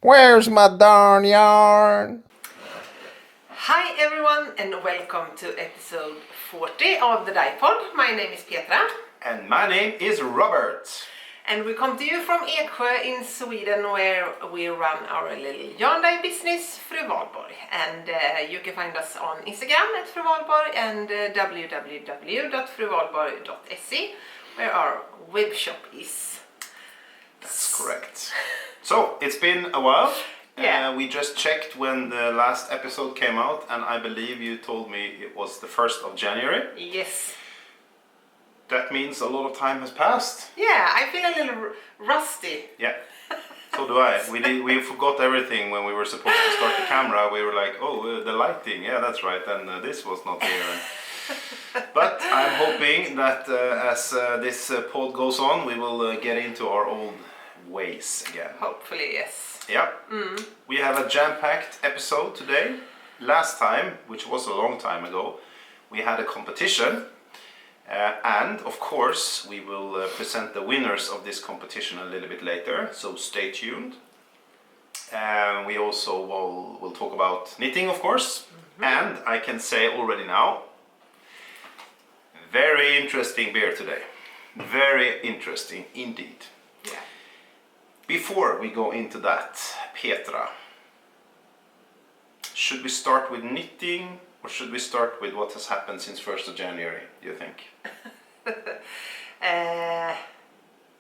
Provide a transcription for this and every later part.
Where's my darn yarn? Hi everyone and welcome to episode 40 of the Dyepod. My name is Petra And my name is Robert. and we come to you from Eksjö in Sweden, where we run our little yarn dye business, Fru Valborg. And you can find us on Instagram at Fru Valborg and www.fruvalborg.se, where our web shop is. That's correct. So, it's been a while. Yeah. We just checked when the last episode came out, and I believe you told me it was the 1st of January. Yes. That means a lot of time has passed. Yeah, I feel a little rusty. Yeah, so do I. We forgot everything when we were supposed to start the camera. We were like, the lighting, yeah, that's right, and this was not here. But I'm hoping that as this pod goes on, we will get into our old ways again. Hopefully, yes. Yeah. We have a jam-packed episode today. Last time, which was a long time ago, we had a competition. And of course, we will present the winners of this competition a little bit later, so stay tuned. We also will talk about knitting, of course. And I can say already now, very interesting beer today. Very interesting indeed. Yeah. Before we go into that, Petra, should we start with knitting or should we start with what has happened since 1st of January, do you think?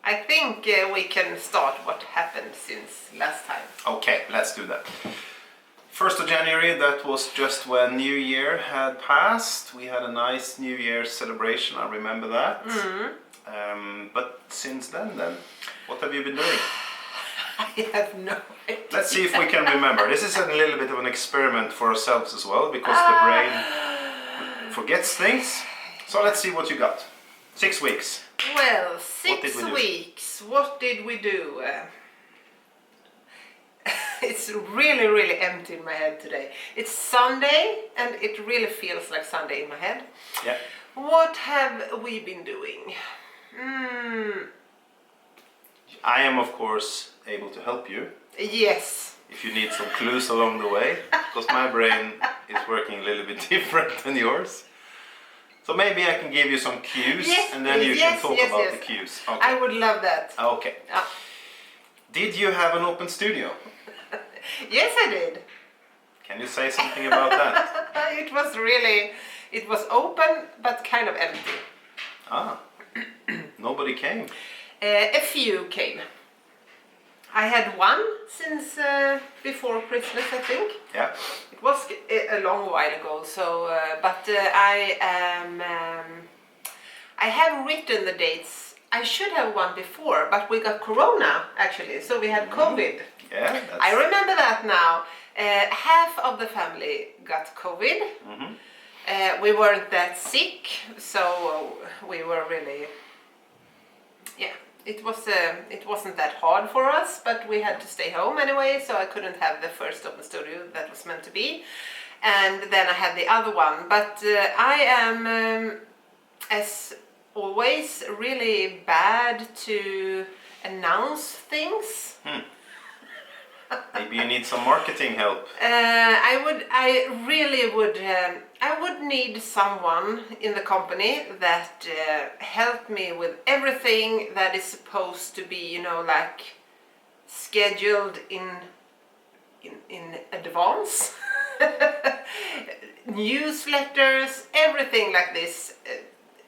I think we can start what happened since last time. Okay, let's do that. 1st of January, that was just when New Year had passed. We had a nice New Year celebration, I remember that. But since then, what have you been doing? I have no idea. Let's see if we can remember. This is a little bit of an experiment for ourselves as well, because the brain forgets things. So let's see what you got. 6 weeks. Well, What did 6 we do? weeks. What did we do? It's really, really empty in my head today. It's Sunday and it really feels like Sunday in my head. Yeah. What have we been doing? I am, of course, able to help you Yes. if you need some clues along the way, because my brain is working a little bit different than yours. So maybe I can give you some cues, Yes, and then you yes, can talk yes, about yes. the cues. I Okay. would love that. Okay. Did you have an open studio? Yes, I did. Can you say something about that? It was open but kind of empty. Nobody came. A few came. I had one since before Christmas, I think. Yeah. It was a long while ago, so I have written the dates. I should have one before, but we got Corona actually, so we had COVID. Yeah. I remember that now. Half of the family got COVID. We weren't that sick, so we were really, yeah. It wasn't that hard for us, but we had to stay home anyway, so I couldn't have the first open studio that was meant to be. And then I had the other one, but I am, as always, really bad to announce things. Maybe you need some marketing help. I would need someone in the company that helped me with everything that is supposed to be, like scheduled in advance. Newsletters, everything like this.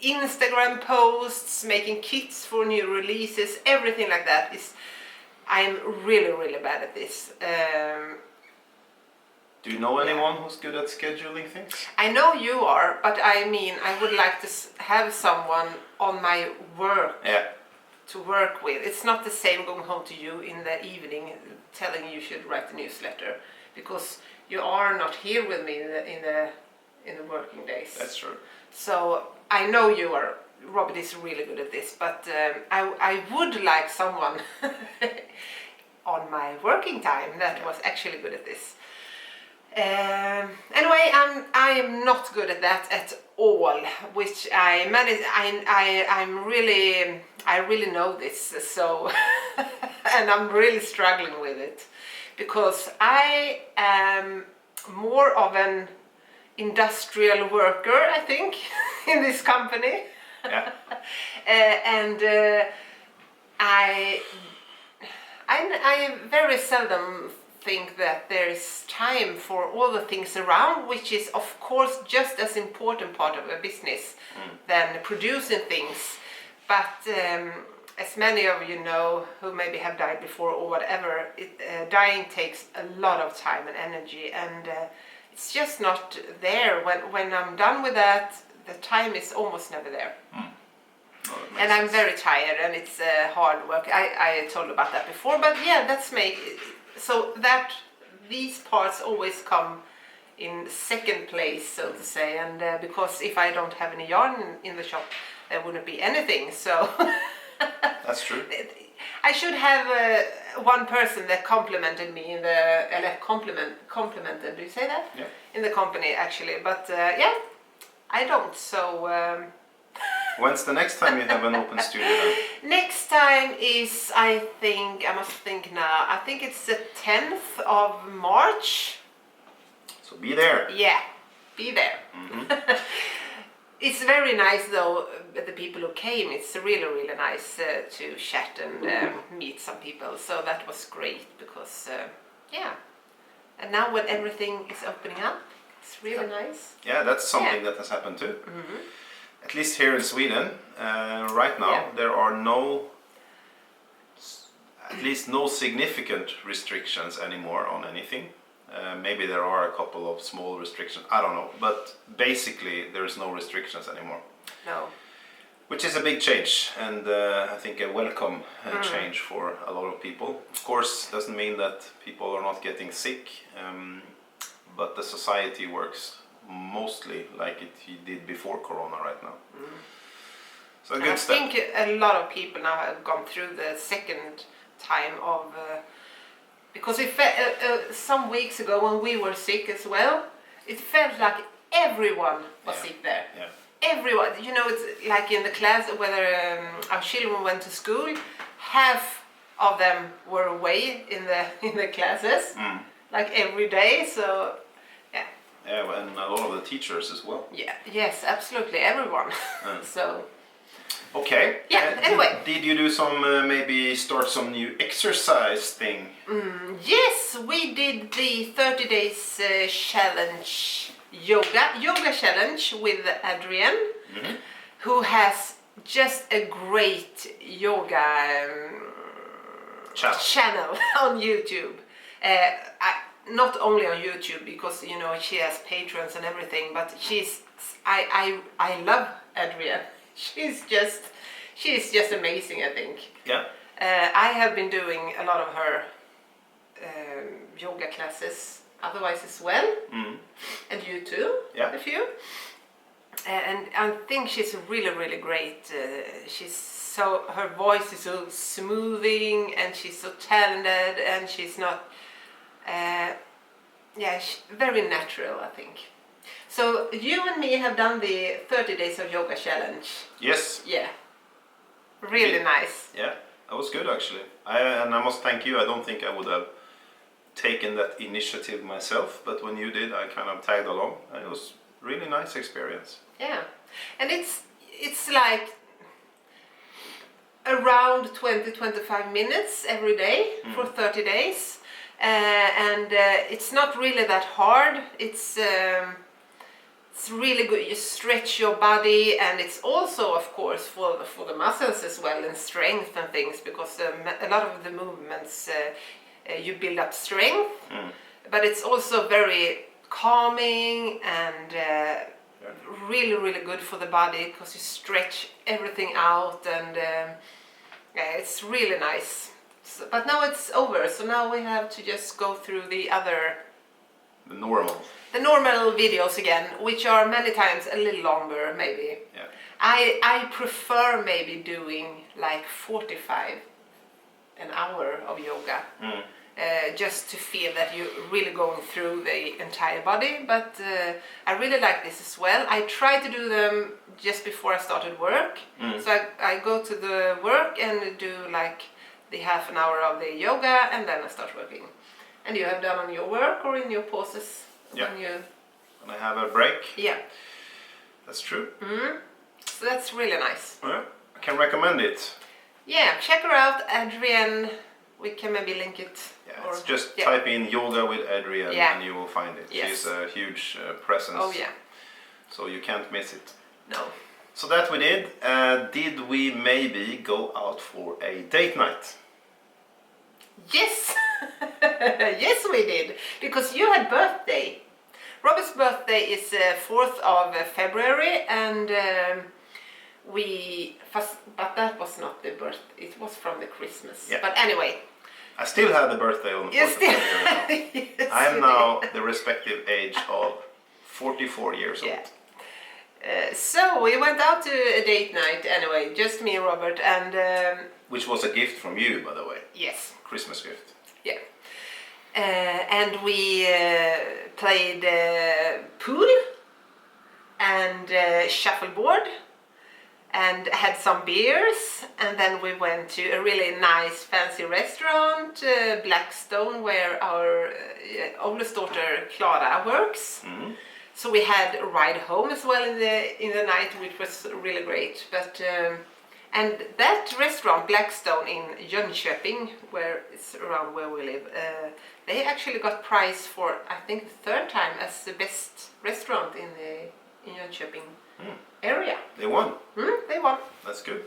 Instagram posts, making kits for new releases, everything like that is. I'm really, really bad at this. Do you know anyone who's good at scheduling things? I know you are, but I mean, I would like to have someone on my work to work with. It's not the same going home to you in the evening telling you should write a newsletter, because you are not here with me in the working days. That's true. So I know you are. Robert is really good at this, but I would like someone on my working time that was actually good at this. Anyway, I am not good at that at all, which I manage. I really know this, so and I'm really struggling with it. because I am more of an industrial worker, I think, in this company. Yeah. And I very seldom think that there is time for all the things around, which is of course just as important part of a business than producing things. But as many of you know who maybe have died before or whatever, dying takes a lot of time and energy, and it's just not there. When I'm done with that, the time is almost never there. And I'm very tired, and it's hard work. I told about that before, but yeah, so that these parts always come in second place, so to say, and because if I don't have any yarn in the shop, there wouldn't be anything. So That's true. I should have one person that complimented me in the complimented. Do you say that? Yeah. In the company, actually, but yeah, I don't. So. When's the next time you have an open studio then? Next time is, I must think now, I think it's the 10th of March. So be there. Yeah, be there. It's very nice though, the people who came, it's really, really nice to chat and meet some people. So that was great because, yeah. And now when everything is opening up, it's really nice. Yeah, that's something that has happened too. At least here in Sweden, right now, there are at least no significant restrictions anymore on anything. Maybe there are a couple of small restrictions, I don't know, but basically there is no restrictions anymore. No. Which is a big change, and I think a welcome change for a lot of people. Of course, doesn't mean that people are not getting sick, but the society works mostly like it did before Corona right now. So a good step. I think a lot of people now have gone through the second time of because it some weeks ago when we were sick as well, it felt like everyone was sick there. Yeah. Everyone, you know, it's like in the class whether our children went to school, half of them were away in the classes, like every day. So yeah, and a lot of the teachers as well. yeah, yes, absolutely, everyone. So. Okay. Yeah. Anyway. Did you do some maybe start some new exercise thing? Yes, we did the 30 days challenge yoga challenge with Adrian, who has just a great yoga channel on YouTube. Not only on YouTube, because you know she has patrons and everything, but I love Adrian. She's just amazing, I think. Yeah. I have been doing a lot of her yoga classes otherwise as well, and you too, a few. And I think she's really, really great. Her voice is so smoothing, and she's so talented, and she's not. Very natural, I think. So you and me have done the 30 days of yoga challenge. Yes. Yeah. Really nice. Yeah, that was good actually. And I must thank you. I don't think I would have taken that initiative myself, but when you did, I kind of tagged along, and it was really nice experience. Yeah, and it's like around 20-25 minutes every day for 30 days. And it's not really that hard. It's really good. You stretch your body, and it's also, of course, for the muscles as well, and strength and things, because a lot of the movements you build up strength, but it's also very calming and really, really good for the body, because you stretch everything out, and it's really nice. But now it's over, so now we have to just go through the normal videos again, which are many times a little longer, maybe. Yeah. I prefer maybe doing like 45 an hour of yoga, just to feel that you're really going through the entire body. But I really like this as well. I try to do them just before I started work, so I go to the work and do like the half an hour of the yoga, and then I start working. And you have done on your work or in your pauses? Yeah. When you... When I have a break. Yeah. That's true. So that's really nice. Yeah, I can recommend it. Yeah, check her out, Adrienne. We can maybe link it. Yeah, or, it's just type in yoga with Adrienne and you will find it. Yes. She's a huge presence. Oh yeah. So you can't miss it. No. So that we did. Did we maybe go out for a date night? Yes! Yes we did. Because you had birthday. Robert's birthday is 4th of February and but that was not the birth, it was from the Christmas. Yeah. But anyway. I still have the birthday on the 4th of February. Yes, I am now the respective age of 44 years old. Yeah. So we went out to a date night anyway, just me and Robert and... Which was a gift from you, by the way. Yes. Christmas gift. Yeah. And we played pool and shuffleboard and had some beers, and then we went to a really nice fancy restaurant, Blackstone, where our oldest daughter Clara works. So we had a ride home as well in the night, which was really great. But and that restaurant, Blackstone in Jönköping, where it's around where we live, they actually got prize for I think the 3rd time as the best restaurant in Jönköping area. They won. They won. That's good.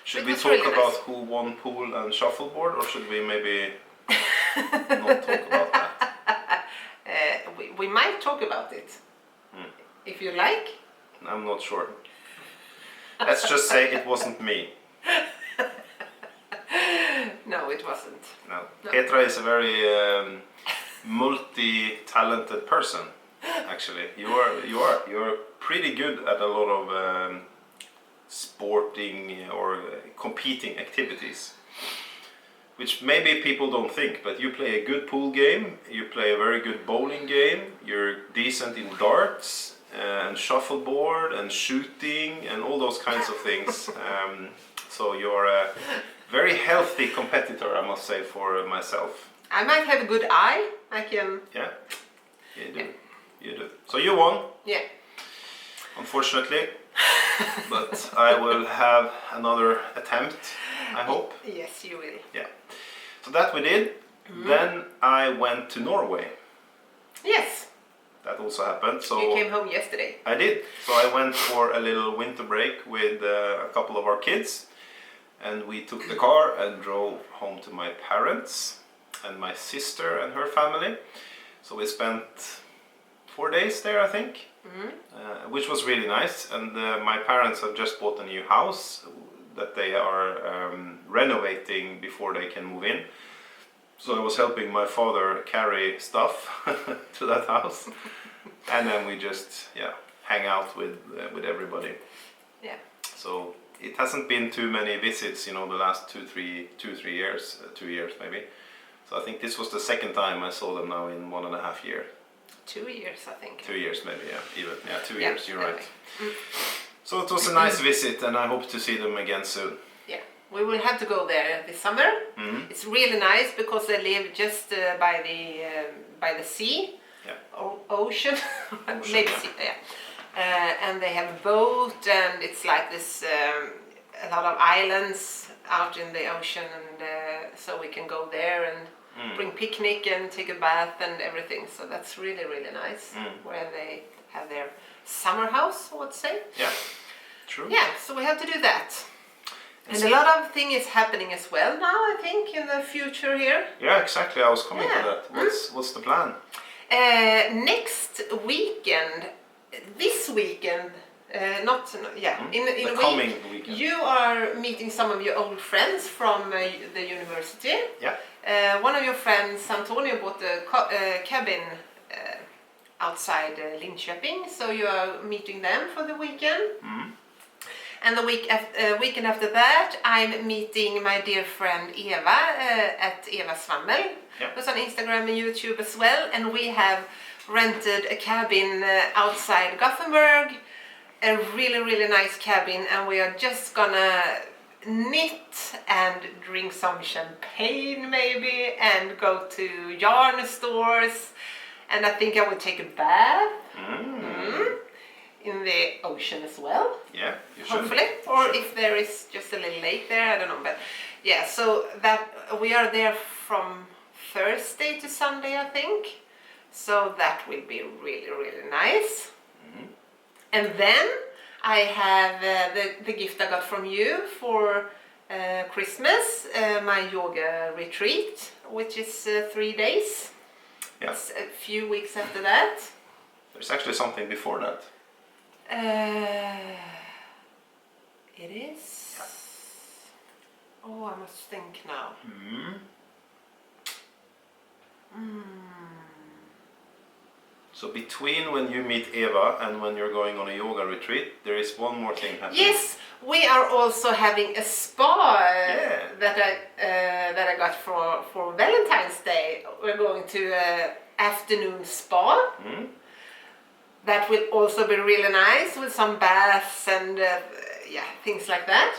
Should It we was talk really about nice. who won pool and shuffleboard, or should we maybe not talk about that? We might talk about it if you like. I'm not sure. Let's just say it wasn't me. No, it wasn't. No. No. Petra is a very multi-talented person. Actually, you're pretty good at a lot of sporting or competing activities, which maybe people don't think. But you play a good pool game. You play a very good bowling game. You're decent in darts and shuffleboard and shooting and all those kinds of things. So you're a very healthy competitor, I must say, for myself. I might have a good eye. I can. Yeah, you do. You do. So you won, Yeah. unfortunately, but I will have another attempt, I hope. Yes, you will. Yeah. So that we did. Then I went to Norway. Yes. That also happened. So You came home yesterday. I did. So I went for a little winter break with a couple of our kids, and we took the car and drove home to my parents and my sister and her family. So we spent 4 days there, I think, which was really nice. And my parents have just bought a new house that they are renovating before they can move in. So I was helping my father carry stuff to that house, and then we just hang out with everybody. Yeah. So it hasn't been too many visits, the last 2-3 years, 2 years maybe. So I think this was the second time I saw them now in 1.5 years. 2 years, I think. 2 years maybe, yeah, even. Yeah, 2 Yeah, years, you're anyway. right. So it was a nice visit, and I hope to see them again soon. Yeah, we will have to go there this summer. It's really nice because they live just by the sea, ocean, maybe yeah. sea, and they have a boat, and it's like this a lot of islands out in the ocean, and so we can go there and bring picnic and take a bath and everything. So that's really, really nice. Where they have their summer house, I would say. Yeah, true. Yeah, so we have to do that. And a lot of things is happening as well now, I think, in the future here. Yeah, exactly. I was coming Yeah. to that. What's the plan? Next weekend, this weekend, in The a coming week, weekend. you are meeting some of your old friends from the university. Yeah. One of your friends, Antonio, bought a cabin outside Linköping, so you are meeting them for the weekend. And the weekend after that, I'm meeting my dear friend Eva at Eva Svammel, who's on Instagram and YouTube as well. And we have rented a cabin outside Gothenburg, a really, really nice cabin, and we are just gonna knit and drink some champagne maybe and go to yarn stores, and I think I would take a bath in the ocean as well. Yeah, you should. Hopefully, or if there is just a little lake there, I don't know, but yeah, so that we are there from Thursday to Sunday, I think, so that will be really, really nice. And then I have the gift I got from you for Christmas, my yoga retreat, which is 3 days. Yeah. It's a few weeks after that. There's actually something before that. It is. Oh, I must think now. So between when you meet Eva and when you're going on a yoga retreat, there is one more thing happening. Yes, we are also having a spa that I got for Valentine's Day. We're going to an afternoon spa. That will also be really nice with some baths and things like that,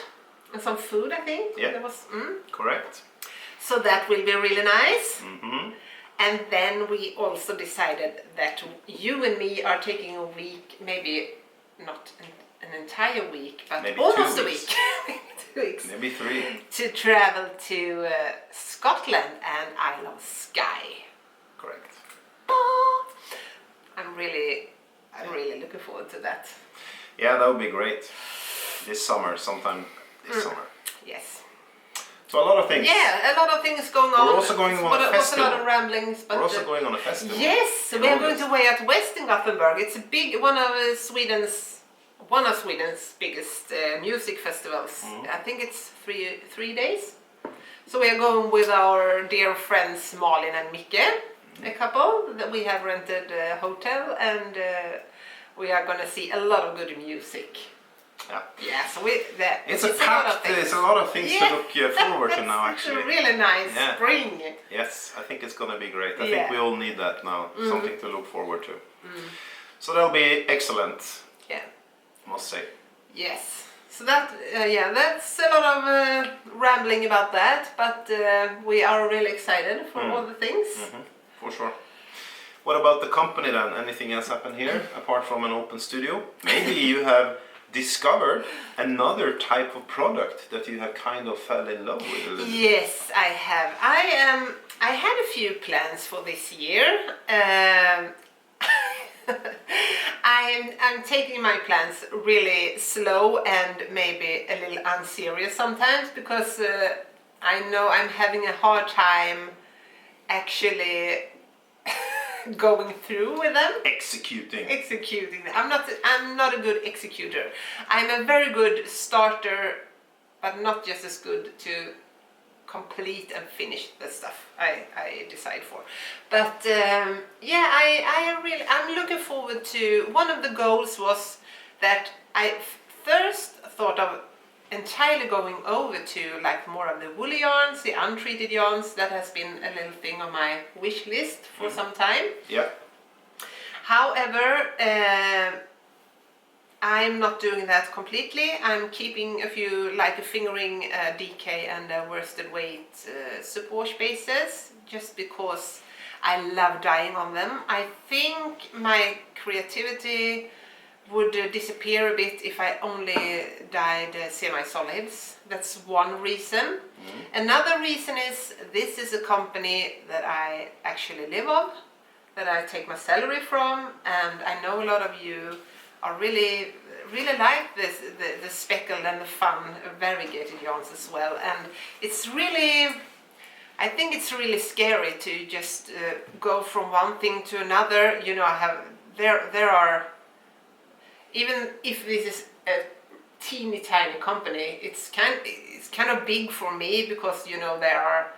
and some food, I think. Yeah, there was, correct. So that will be really nice. And then we also decided that you and me are taking a week, maybe not an entire week, but maybe almost 2 a weeks. week. 2 weeks. Maybe 3. To travel to Scotland and Isle of Skye. Correct. I'm really looking forward to that. Yeah, that would be great. This summer, sometime this summer. Yes. So a lot of things. Yeah, a lot of things going on. We're also going on a festival. A lot of ramblings. But We're also going on a festival. Yes, we are going to Way Out West in Gothenburg. It's a big one of Sweden's biggest music festivals. I think it's three days. So we are going with our dear friends Malin and Micke, a couple that we have rented a hotel, and we are going to see a lot of good music. Yeah, so it's a lot of things to look forward to now, actually. It's a really nice spring. Yes, I think it's going to be great. I think we all need that now, something to look forward to. So that'll be excellent. Yeah, I must say. Yes. So that's a lot of rambling about that, but we are really excited for all the things. For sure. What about the company then? Anything else happened here apart from an open studio? Maybe you have discovered another type of product that you have kind of fell in love with a little. Yes, I have. I had a few plans for this year. I'm taking my plans really slow and maybe a little unserious sometimes, because I know I'm having a hard time actually going through with them. Executing. I'm not a good executor. I'm a very good starter, but not just as good to complete and finish the stuff I decide for. But I'm looking forward to. One of the goals was that I first thought of entirely going over to like more of the woolly yarns, the untreated yarns. That has been a little thing on my wish list for some time. Yeah. However, I'm not doing that completely. I'm keeping a few, like a fingering DK and worsted weight support bases, just because I love dyeing on them. I think my creativity would disappear a bit if I only dyed semi-solids. That's one reason. Another reason is this is a company that I actually live on, that I take my salary from, and I know a lot of you are really like this, the speckled and the fun variegated yarns as well. And it's really, I think it's really scary to just go from one thing to another. You know, there are, even if this is a teeny tiny company, it's kind of big for me, because you know there are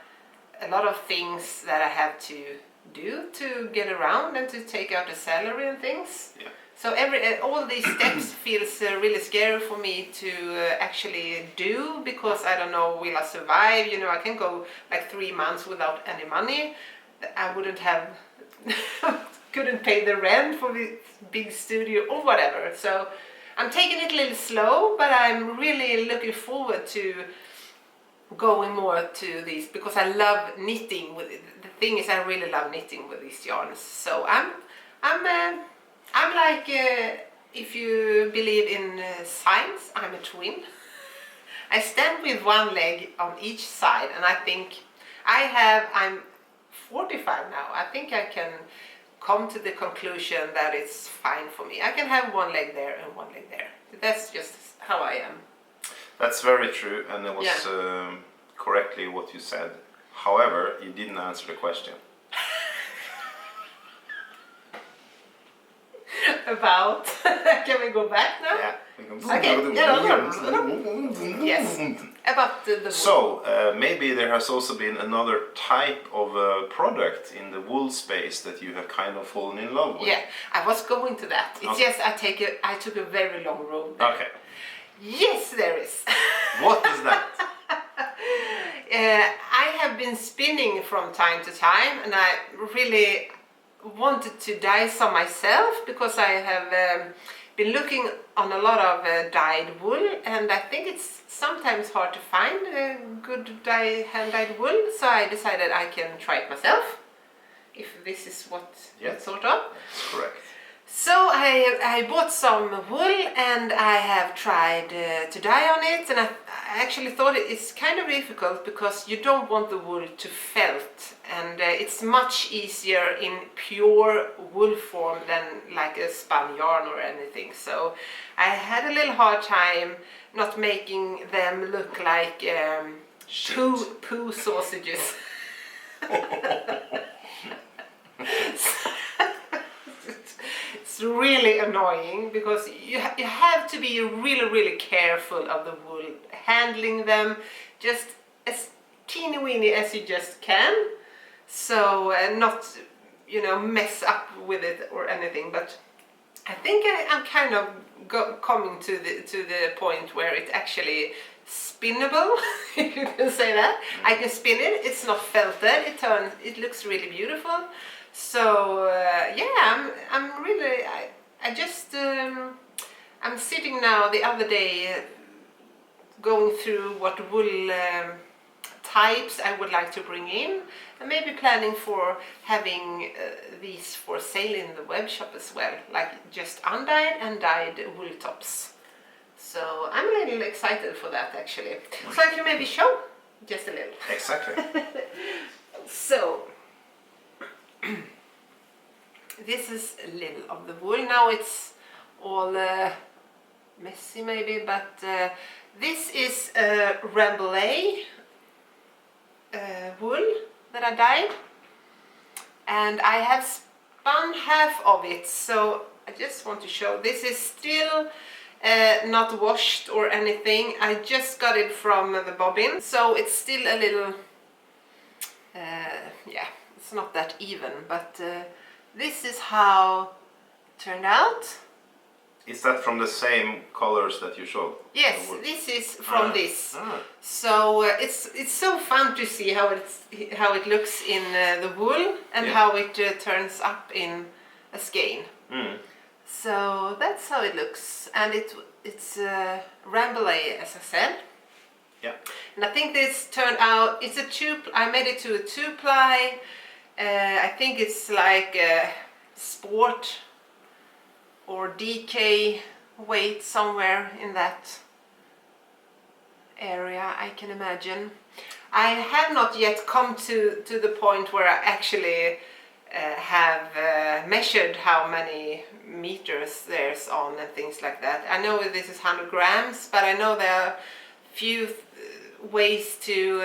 a lot of things that I have to do to get around and to take out the salary and things. Yeah. So all these steps feels really scary for me to actually do, because I don't know, will I survive? You know, I can go like 3 months without any money. I wouldn't have, couldn't pay the rent for this big studio or whatever. So I'm taking it a little slow, but I'm really looking forward to going more to these because I love knitting with it. The thing is, I really love knitting with these yarns. So I'm like, if you believe in science, I'm a twin. I stand with one leg on each side, and I think I'm 45 now. I think I can come to the conclusion that it's fine for me. I can have one leg there and one leg there. That's just how I am. That's very true, and it was correctly what you said. However, you didn't answer the question. About? Can we go back now? Yeah. Okay. Yes. About the wool. So maybe there has also been another type of product in the wool space that you have kind of fallen in love with. Yeah, I was going to that. It's Okay. just I took a very long road there. Okay. Yes, there is. What is that? I have been spinning from time to time, and I really wanted to dye some myself because I have been looking on a lot of dyed wool, and I think it's sometimes hard to find good hand-dyed wool, so I decided I can try it myself, if this is what sort of. That's correct. So I bought some wool and I have tried to dye on it, and I actually thought it's kind of difficult because you don't want the wool to felt, and it's much easier in pure wool form than like a spun yarn or anything. So I had a little hard time not making them look like poo sausages. It's really annoying because you have to be really careful of the wool, handling them just as teeny weeny as you just can, so not mess up with it or anything. But I think I'm kind of coming to the point where it's actually spinnable, if you can say that. I can spin it. It's not felted. It looks really beautiful. So I'm really I'm sitting now the other day going through what wool types I would like to bring in, and maybe planning for having these for sale in the web shop as well, like just undyed and dyed wool tops. So I'm a little excited for that actually. So I can maybe show just a little. Exactly. So this is a little of the wool. Now it's all messy maybe, but this is Rambouillet wool that I dyed, and I have spun half of it, so I just want to show. This is still not washed or anything. I just got it from the bobbin, so it's still a little it's not that even, but this is how it turned out. Is that from the same colors that you showed? Yes, this is from this. So it's so fun to see how it looks in the wool and how it turns up in a skein. So that's how it looks, and it's Rambouillet, as I said. Yeah. And I think this turned out. It's a I made it to a 2-ply. I think it's like a sport or DK weight, somewhere in that area, I can imagine. I have not yet come to the point where I actually have measured how many meters there's on and things like that. I know this is 100 grams, but I know there are few ways to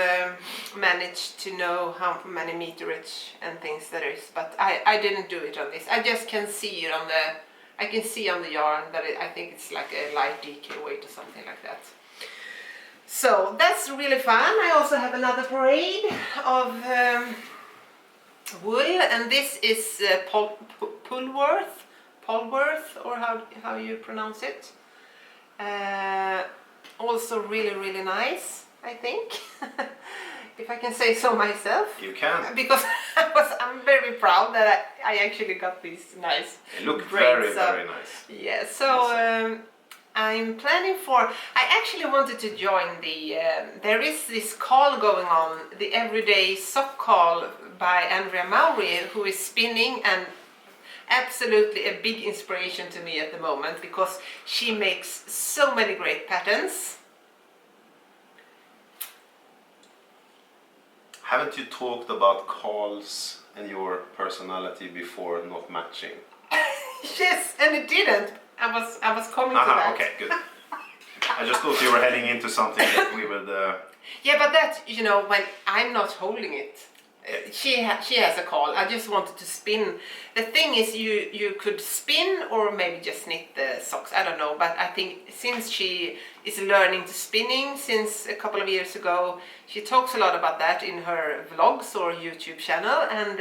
manage to know how many meterage and things there is, but I didn't do it on this. I just can see it on the yarn that I think it's like a light DK weight or something like that. So that's really fun. I also have another parade of wool, and this is Polworth, or how you pronounce it. Also really nice, I think. If I can say so myself. You can. Because I'm very proud that I actually got these nice They look braids. very nice. Yeah, so I'm planning for. I actually wanted to join the. There is this call going on, the Everyday Sock Call by Andrea Maury, who is spinning and absolutely a big inspiration to me at the moment because she makes so many great patterns. Haven't you talked about calls and your personality before not matching? Yes, and it didn't. I was coming to that. Okay, good. I just thought you were heading into something that we would. Yeah, but that, you know, when I'm not holding it, she has a call. I just wanted to spin. The thing is, you could spin or maybe just knit the socks. I don't know, but I think since she is learning to spinning since a couple of years ago, she talks a lot about that in her vlogs or YouTube channel, and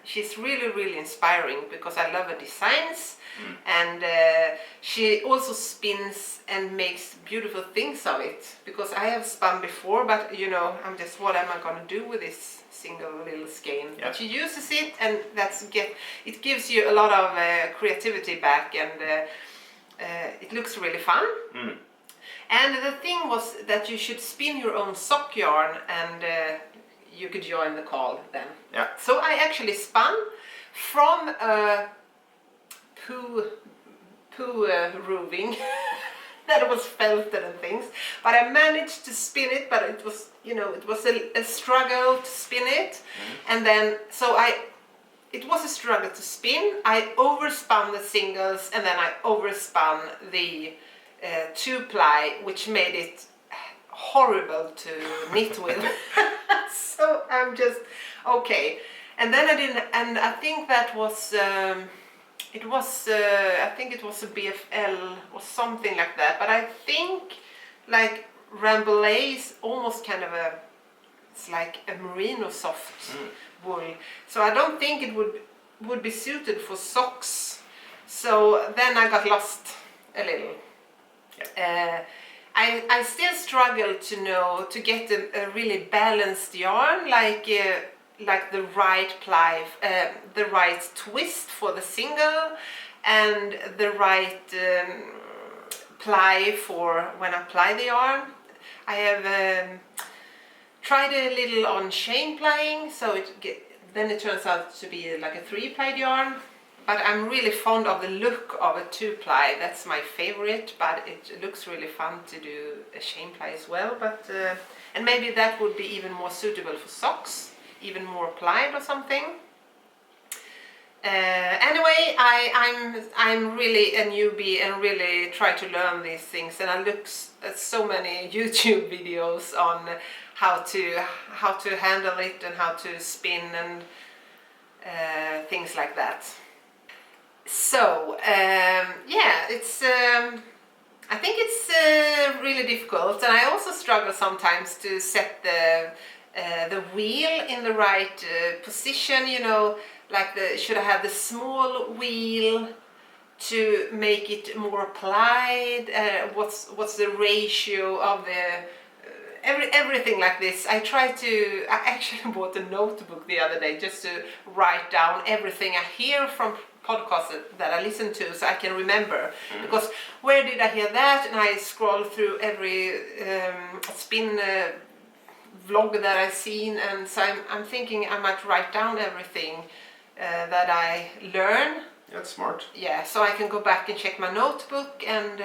she's really inspiring because I love her designs. And she also spins and makes beautiful things of it, because I have spun before, but you know, I'm just, what am I gonna do with this single little skein? Yeah. But she uses it, and it gives you a lot of creativity back, and it looks really fun. And the thing was that you should spin your own sock yarn, and you could join the call then. Yeah. So I actually spun from a poo roofing that was felted and things, but I managed to spin it, but it was, you know, it was a struggle to spin it. And then it was a struggle to spin. I overspun the singles, and then I overspun the 2-ply, which made it horrible to knit with. So I'm just okay. And then I didn't, and I think that was I think it was a BFL or something like that, but I think like Rambouillet is almost kind of it's like a merino soft wool, so I don't think it would be suited for socks. So then I got lost a little. Yeah. I still struggle to get a really balanced yarn, like the right ply, the right twist for the single, and the right ply for when I ply the yarn. I have tried a little on chain plying, so then it turns out to be like a 3-plied yarn. But I'm really fond of the look of a 2-ply. That's my favorite, but it looks really fun to do a chain ply as well. But and maybe that would be even more suitable for socks, even more plied or something. Anyway, I'm really a newbie and really try to learn these things, and I look at so many YouTube videos on how to handle it and how to spin and things like that. So yeah, it's I think it's really difficult, and I also struggle sometimes to set the wheel in the right position, you know, like should I have the small wheel to make it more plied, what's the ratio of the everything like this. I actually bought a notebook the other day just to write down everything I hear from podcasts that I listen to, so I can remember. Because where did I hear that? And I scroll through every spin vlog that I've seen, and so I'm thinking I might write down everything that I learn. That's smart. Yeah, so I can go back and check my notebook, and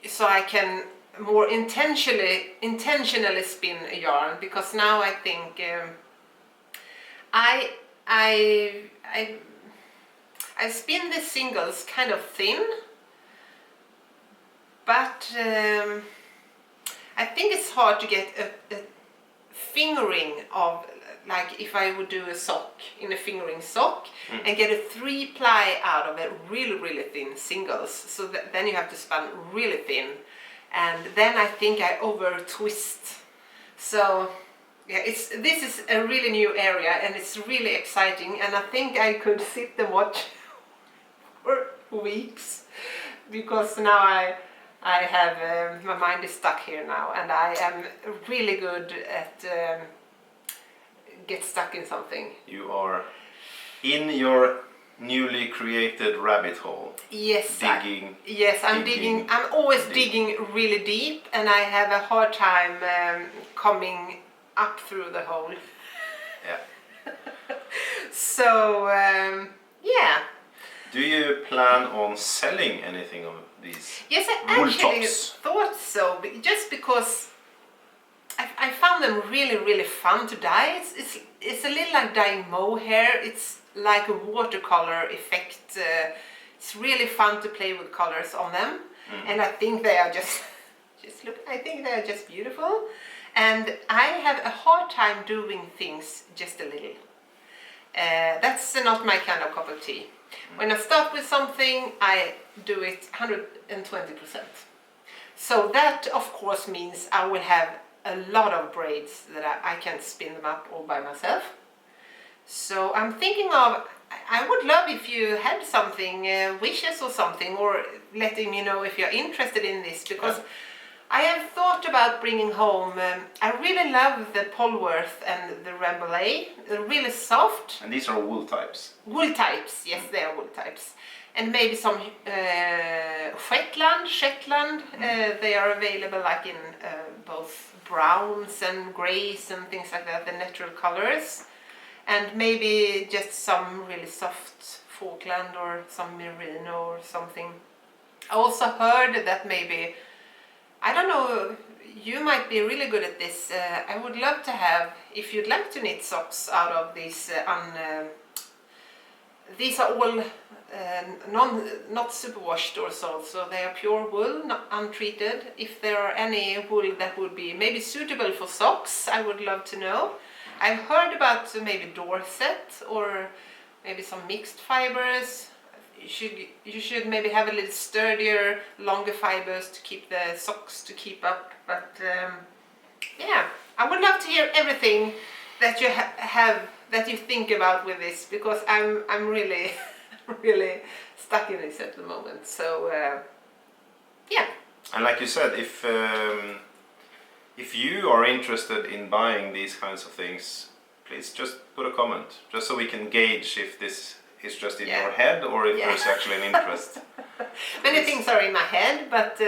so I can more intentionally spin a yarn, because now I think I spin the singles kind of thin, but I think it's hard to get a fingering of, like if I would do a sock in a fingering sock and get a 3-ply out of it, really thin singles, so then you have to spin really thin, and then I think I over twist. So yeah, this is a really new area, and it's really exciting, and I think I could sit and watch for weeks, because now I have my mind is stuck here now, and I am really good at get stuck in something. You are in your newly created rabbit hole. Yes. Digging. Yes, I'm digging. I'm always digging really deep, and I have a hard time coming up through the hole. Yeah. So yeah. Do you plan on selling anything of these? Yes, I wool actually tops? thought so, just because I found them really, really fun to dye. It's a little like dyeing mohair. It's like a watercolor effect. It's really fun to play with colors on them, and I think they are just look. I think they are just beautiful, and I have a hard time doing things just a little. That's not my kind of cup of tea. When I start with something, I do it 120%. So that, of course, means I will have a lot of braids that I can spin them up all by myself. So I'm thinking of, I would love if you had something, wishes or something, or letting me know if you're interested in this, because I have thought about bringing home, I really love the Polworth and the Rambouillet. They're really soft. And these are wool types. Wool types, yes, they are wool types. And maybe some Shetland, they are available like in both browns and greys and things like that, the natural colors. And maybe just some really soft Falkland or some merino or something. I also heard that maybe, I don't know, you might be really good at this. I would love to have, if you'd like to knit socks out of these these are all not superwashed or so they are pure wool, not untreated. If there are any wool that would be maybe suitable for socks, I would love to know. I've heard about maybe Dorset or maybe some mixed fibers. You should maybe have a little sturdier, longer fibers to keep the socks to keep up. But yeah, I would love to hear everything that you have that you think about with this, because I'm really really stuck in this at the moment. So yeah. And like you said, if you are interested in buying these kinds of things, please just put a comment, just so we can gauge if this is just in your head or if there's actually an interest. Many things are in my head, but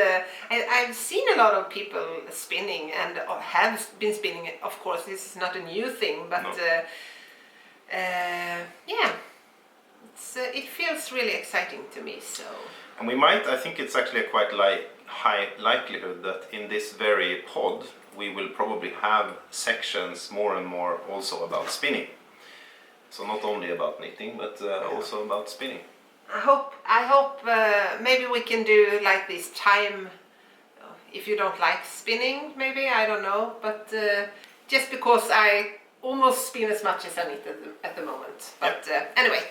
I've seen a lot of people spinning and have been spinning. Of course, this is not a new thing, but yeah, it feels really exciting to me. So. And we might, I think it's actually a quite high likelihood that in this very pod we will probably have sections more and more also about spinning. So not only about knitting, but also about spinning. I hope maybe we can do like this time, if you don't like spinning, maybe, I don't know, but just because I almost spin as much as I knit at the moment. But anyway,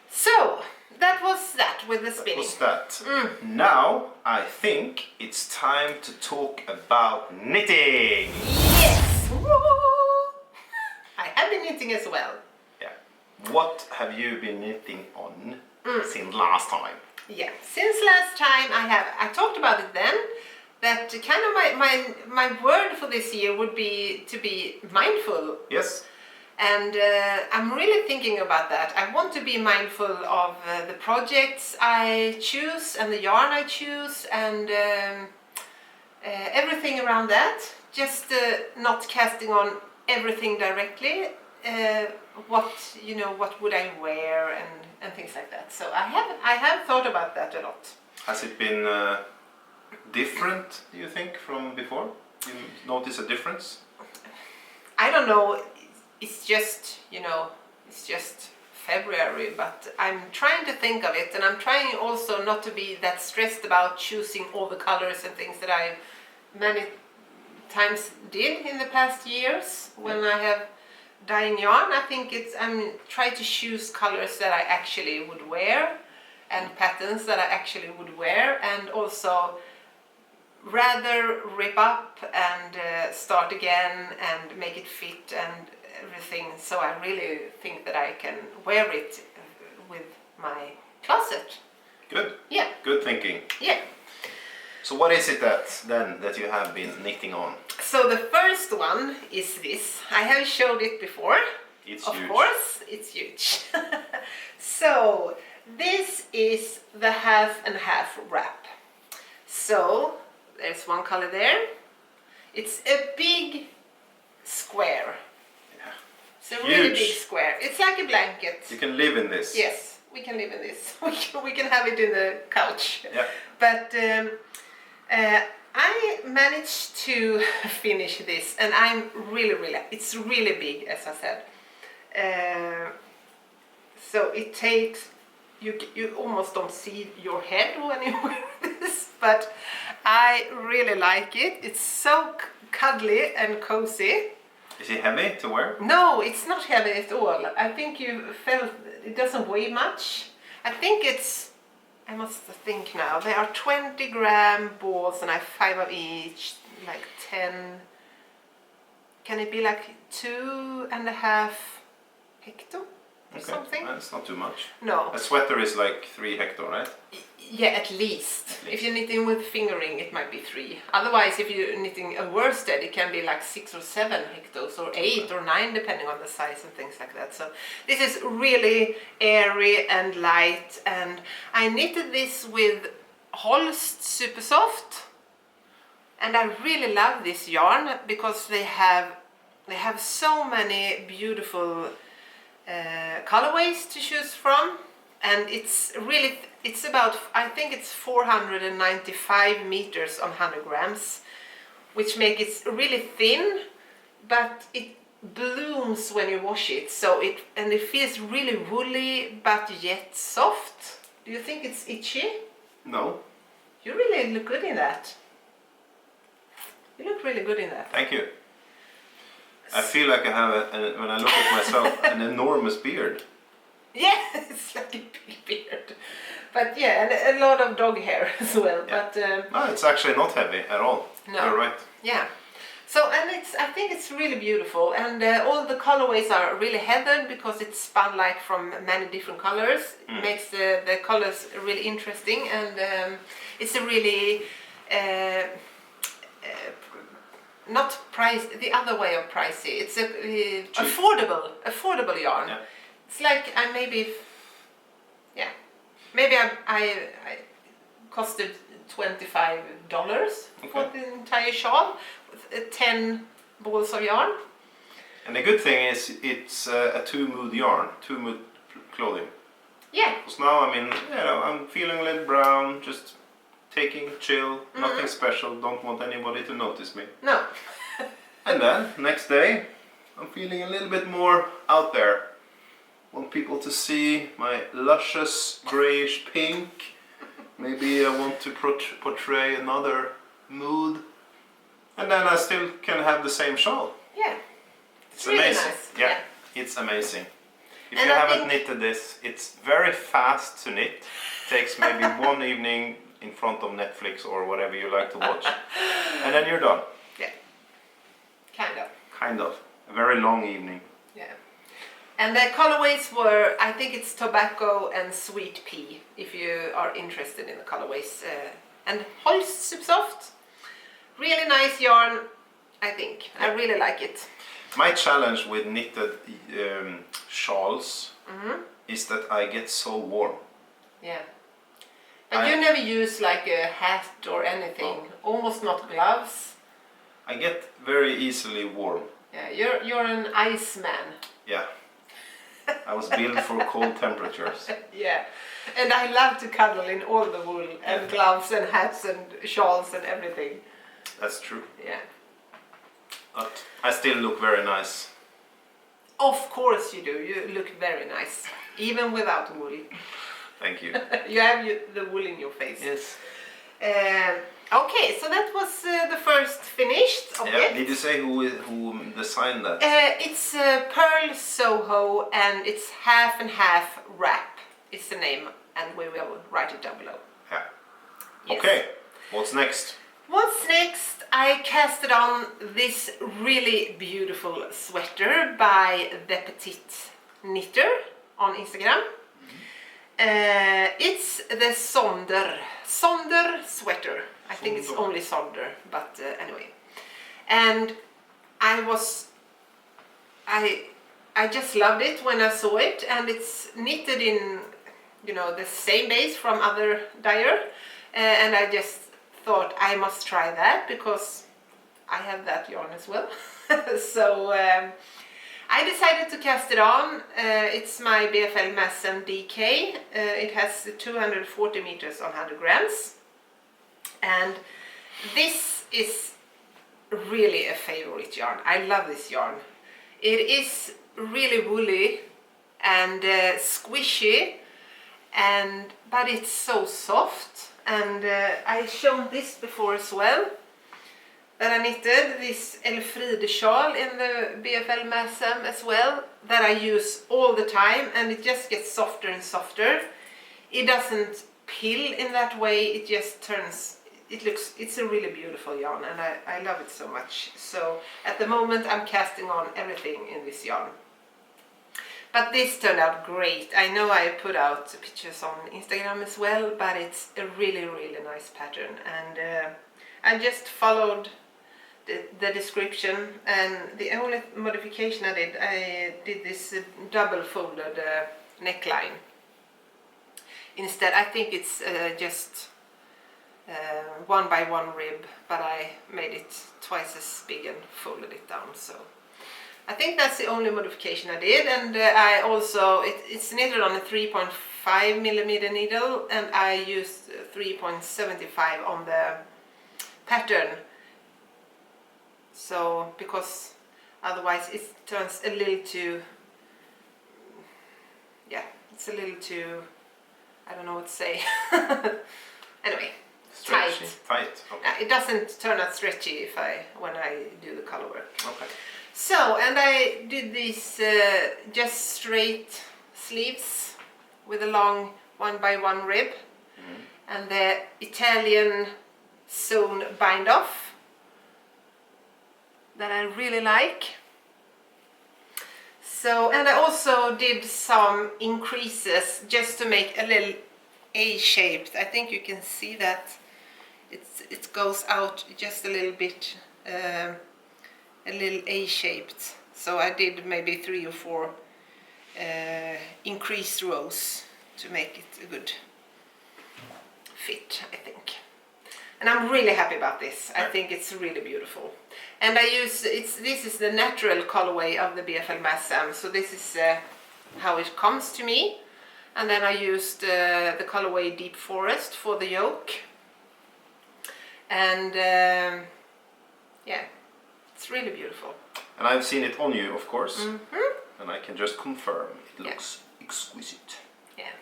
so that was that with the spinning. That was that. Now I think it's time to talk about knitting. Yes! Woo! I have been knitting as well. Yeah. What have you been knitting on since last time? Yeah, since last time I talked about it then, that kind of my word for this year would be to be mindful. Yes. And I'm really thinking about that. I want to be mindful of the projects I choose and the yarn I choose and everything around that. Just not casting on everything directly. What would I wear and things like that. So I have thought about that a lot. Has it been different, do you think, from before? You notice a difference? I don't know. It's just, it's just February, but I'm trying to think of it, and I'm trying also not to be that stressed about choosing all the colors and things that I many times did in the past years when I have dyeing yarn. I think I'm trying to choose colors that I actually would wear and patterns that I actually would wear, and also rather rip up and start again and make it fit and everything. So I really think that I can wear it with my closet. Good. Yeah. Good thinking. Yeah. So what is it that you have been knitting on? So the first one is this. I have showed it before. It's of huge. Of course, it's huge. So this is the half and half wrap. So there's one color there. It's a big square. Yeah. It's a really Huge. big square. It's like a blanket. You can live in this. Yes, we can live in this. We can have it in the couch. Yeah. But I managed to finish this, and I'm really, it's really big, as I said. So it takes, you almost don't see your head when you wear this, but I really like it. It's so cuddly and cozy. Is it heavy to wear? No, it's not heavy at all. I think you felt it doesn't weigh much. I think it's, I must think now, there are 20-gram balls and I have 5 of each, like 10. Can it be like 2.5 hecto or something? That's not too much. No. A sweater is like 3 hecto, right? Yeah, at least. If you're knitting with fingering, it might be 3. Otherwise, if you're knitting a worsted, it can be like 6 or 7 hectos, or 8 or 9, depending on the size and things like that. So this is really airy and light, and I knitted this with Holst Super Soft, and I really love this yarn because they have so many beautiful colorways to choose from. And it's really, it's about, I think it's 495 meters on 100 grams, which makes it really thin, but it blooms when you wash it. So it feels really woolly, but yet soft. Do you think it's itchy? No. You really look good in that. You look really good in that. Thank you. I feel like I have, when I look at myself, an enormous beard. Yeah, it's like a big beard. But yeah, and a lot of dog hair as well. Yeah. But No, it's actually not heavy at all. No. You're right. yeah. So, and I think it's really beautiful, and all the colorways are really heathered because it's spun like from many different colors. It makes the colors really interesting, and it's a really not price, the other way of pricey. It's a affordable yarn. Yeah. It's like I maybe I costed $25 for the entire shawl with 10 balls of yarn. And the good thing is it's a 2-mood yarn, 2-mood clothing. Yeah. Because now I'm feeling a little brown, just taking chill, nothing special, don't want anybody to notice me. No. And then next day I'm feeling a little bit more out there. Want people to see my luscious grayish pink. Maybe I want to portray another mood. And then I still can have the same shawl. Yeah. It's really amazing. nice. Yeah, it's amazing. If And you I haven't think- knitted this, it's very fast to knit. Takes maybe one evening in front of Netflix or whatever you like to watch. And then you're done. Yeah. Kind of. Kind of. A very long evening. Yeah. And the colorways were, I think it's tobacco and sweet pea, if you are interested in the colorways. And Holst Super Soft, really nice yarn, I think. I really like it. My challenge with knitted shawls is that I get so warm. Yeah. But you never use like a hat or anything, almost not gloves. I get very easily warm. Yeah, you're an ice man. Yeah. I was built for cold temperatures. Yeah, and I love to cuddle in all the wool and gloves and hats and shawls and everything. That's true. Yeah. But I still look very nice. Of course you do. You look very nice, even without wool. Thank you. You have the wool in your face. Yes. Okay, so that was the first finished object. Yeah. Did you say who designed that? It's Pearl Soho, and it's half and half wrap. It's the name, and we will write it down below. Yeah. Yes. Okay. What's next? What's next? I casted on this really beautiful sweater by the Petite Knitter on Instagram. It's the Sonder sweater. I think it's only Sonder, but anyway. And I I just loved it when I saw it, and it's knitted in, you know, the same base from other dyer, and I just thought I must try that because I have that yarn as well. So I decided to cast it on. It's my BFL Massam DK. It has 240 meters on 100 grams, and this is really a favorite yarn. I love this yarn. It is really woolly and squishy, but it's so soft. And I've shown this before as well, that I knitted this Elfriede shawl in the BFL Massam as well, that I use all the time, and it just gets softer and softer. It doesn't pill in that way, it just turns, it's a really beautiful yarn, and I love it so much. So at the moment I'm casting on everything in this yarn. But this turned out great. I know I put out pictures on Instagram as well, but it's a really, really nice pattern. And I just followed the description, and the only modification I did this double folded neckline. Instead, I think it's just 1 by 1 rib, but I made it twice as big and folded it down. So I think that's the only modification I did, and I also, it's knitted on a 3.5 millimeter needle, and I used 3.75 on the pattern. So, because otherwise it turns a little too, yeah, it's a little too, I don't know what to say. Anyway, Stretchy. Tight. Okay. It doesn't turn out stretchy when I do the color work. Okay. So, and I did these just straight sleeves with a long 1 by 1 rib, and the Italian sewn bind off that I really like. So, and I also did some increases just to make a little A-shaped. I think you can see that it goes out just a little bit, a little A-shaped. So I did maybe 3 or 4 increased rows to make it a good fit, I think. And I'm really happy about this. I think it's really beautiful. And I use, this is the natural colorway of the BFL Massam, so this is how it comes to me. And then I used the colorway Deep Forest for the yoke. And yeah, it's really beautiful. And I've seen it on you, of course, and I can just confirm it looks exquisite. Yeah,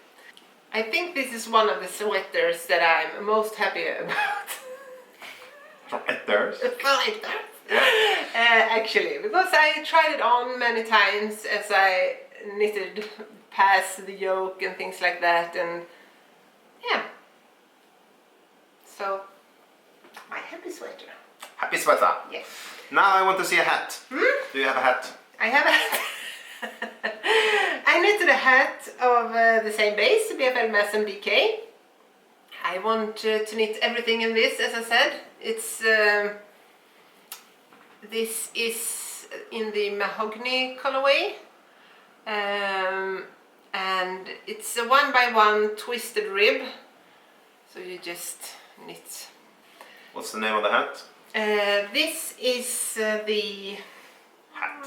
I think this is one of the sweaters that I'm most happy about. Sweaters? Sweaters. Actually, because I tried it on many times as I knitted past the yoke and things like that, and yeah. So, my happy sweater. Happy sweater. Yes. Now I want to see a hat. Do you have a hat? I have a hat. I knitted a hat of the same base, BFL Massam DK. I want to knit everything in this, as I said. It's this is in the mahogany colorway, and it's a 1 by 1 twisted rib. So you just knit. What's the name of the hat? This is the Hat.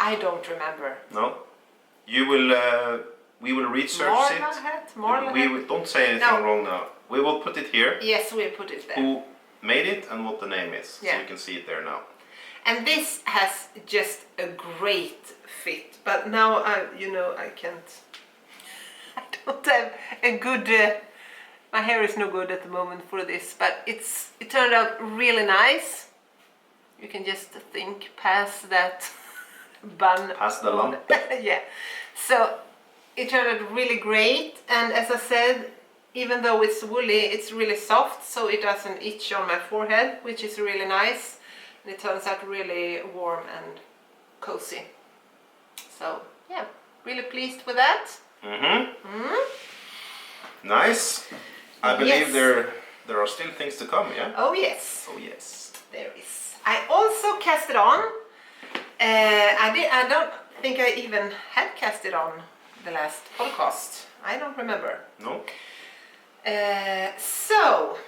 I don't remember. No. You will. We will research Marla it. hat? Marla We hat? don't say anything No. wrong now. We will put it here. Yes, we'll put it there. Who made it and what the name is, so Yeah. you can see it there now. And this has just a great fit. But now I can't. I don't have a good. My hair is no good at the moment for this, but it turned out really nice. You can just think past that bun. Past the lump. Yeah. So it turned out really great, and as I said, even though it's woolly, it's really soft, so it doesn't itch on my forehead, which is really nice. And it turns out really warm and cozy. So yeah, really pleased with that. Nice. I believe Yes. there are still things to come, yeah? Oh yes, Oh yes. there is. I also cast it on. I don't think I even had cast it on the last podcast. I don't remember. No? So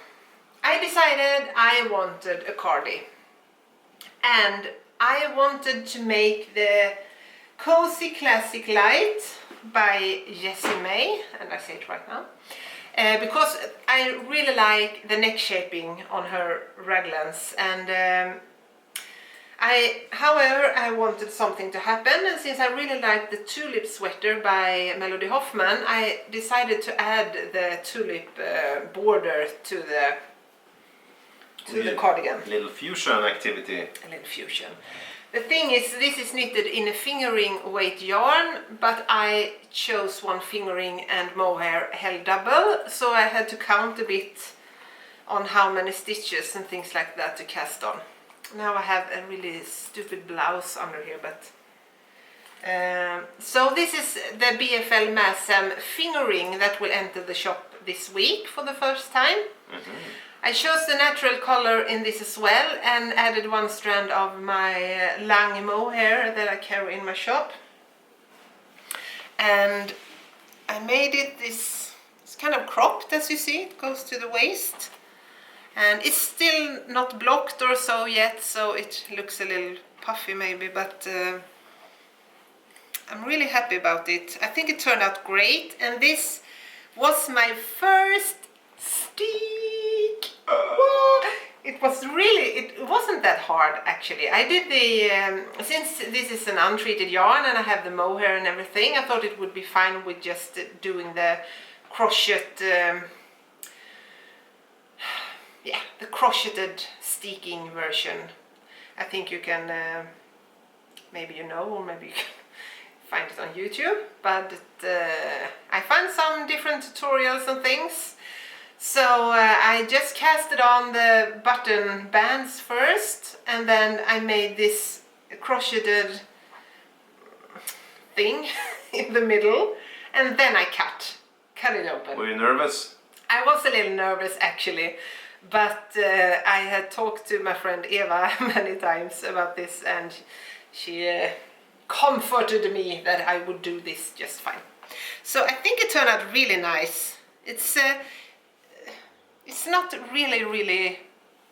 I decided I wanted a cardi, and I wanted to make the Cozy Classic Light by Jessie May, and I say it right now, because I really like the neck shaping on her raglans, and however, I wanted something to happen, and since I really liked the tulip sweater by Melody Hoffman, I decided to add the tulip border to the cardigan. Little fusion activity. A little fusion. The thing is, this is knitted in a fingering weight yarn, but I chose one fingering and mohair held double, so I had to count a bit on how many stitches and things like that to cast on. Now I have a really stupid blouse under here, but so this is the BFL Masam fingering that will enter the shop this week for the first time. I chose the natural color in this as well and added one strand of my Lang mohair that I carry in my shop, and I made it this, it's kind of cropped, as you see, it goes to the waist. And it's still not blocked or so yet, so it looks a little puffy maybe, but I'm really happy about it. I think it turned out great, and this was my first stick. It wasn't that hard actually. I did the, since this is an untreated yarn and I have the mohair and everything, I thought it would be fine with just doing the crochet the crocheted sticking version. I think you can, maybe you know, or maybe you can find it on YouTube, but I found some different tutorials and things. So I just casted on the button bands first, and then I made this crocheted thing in the middle, and then I cut it open. Were you nervous? I was a little nervous actually, but I had talked to my friend Eva many times about this, and she comforted me that I would do this just fine. So I think it turned out really nice. It's not really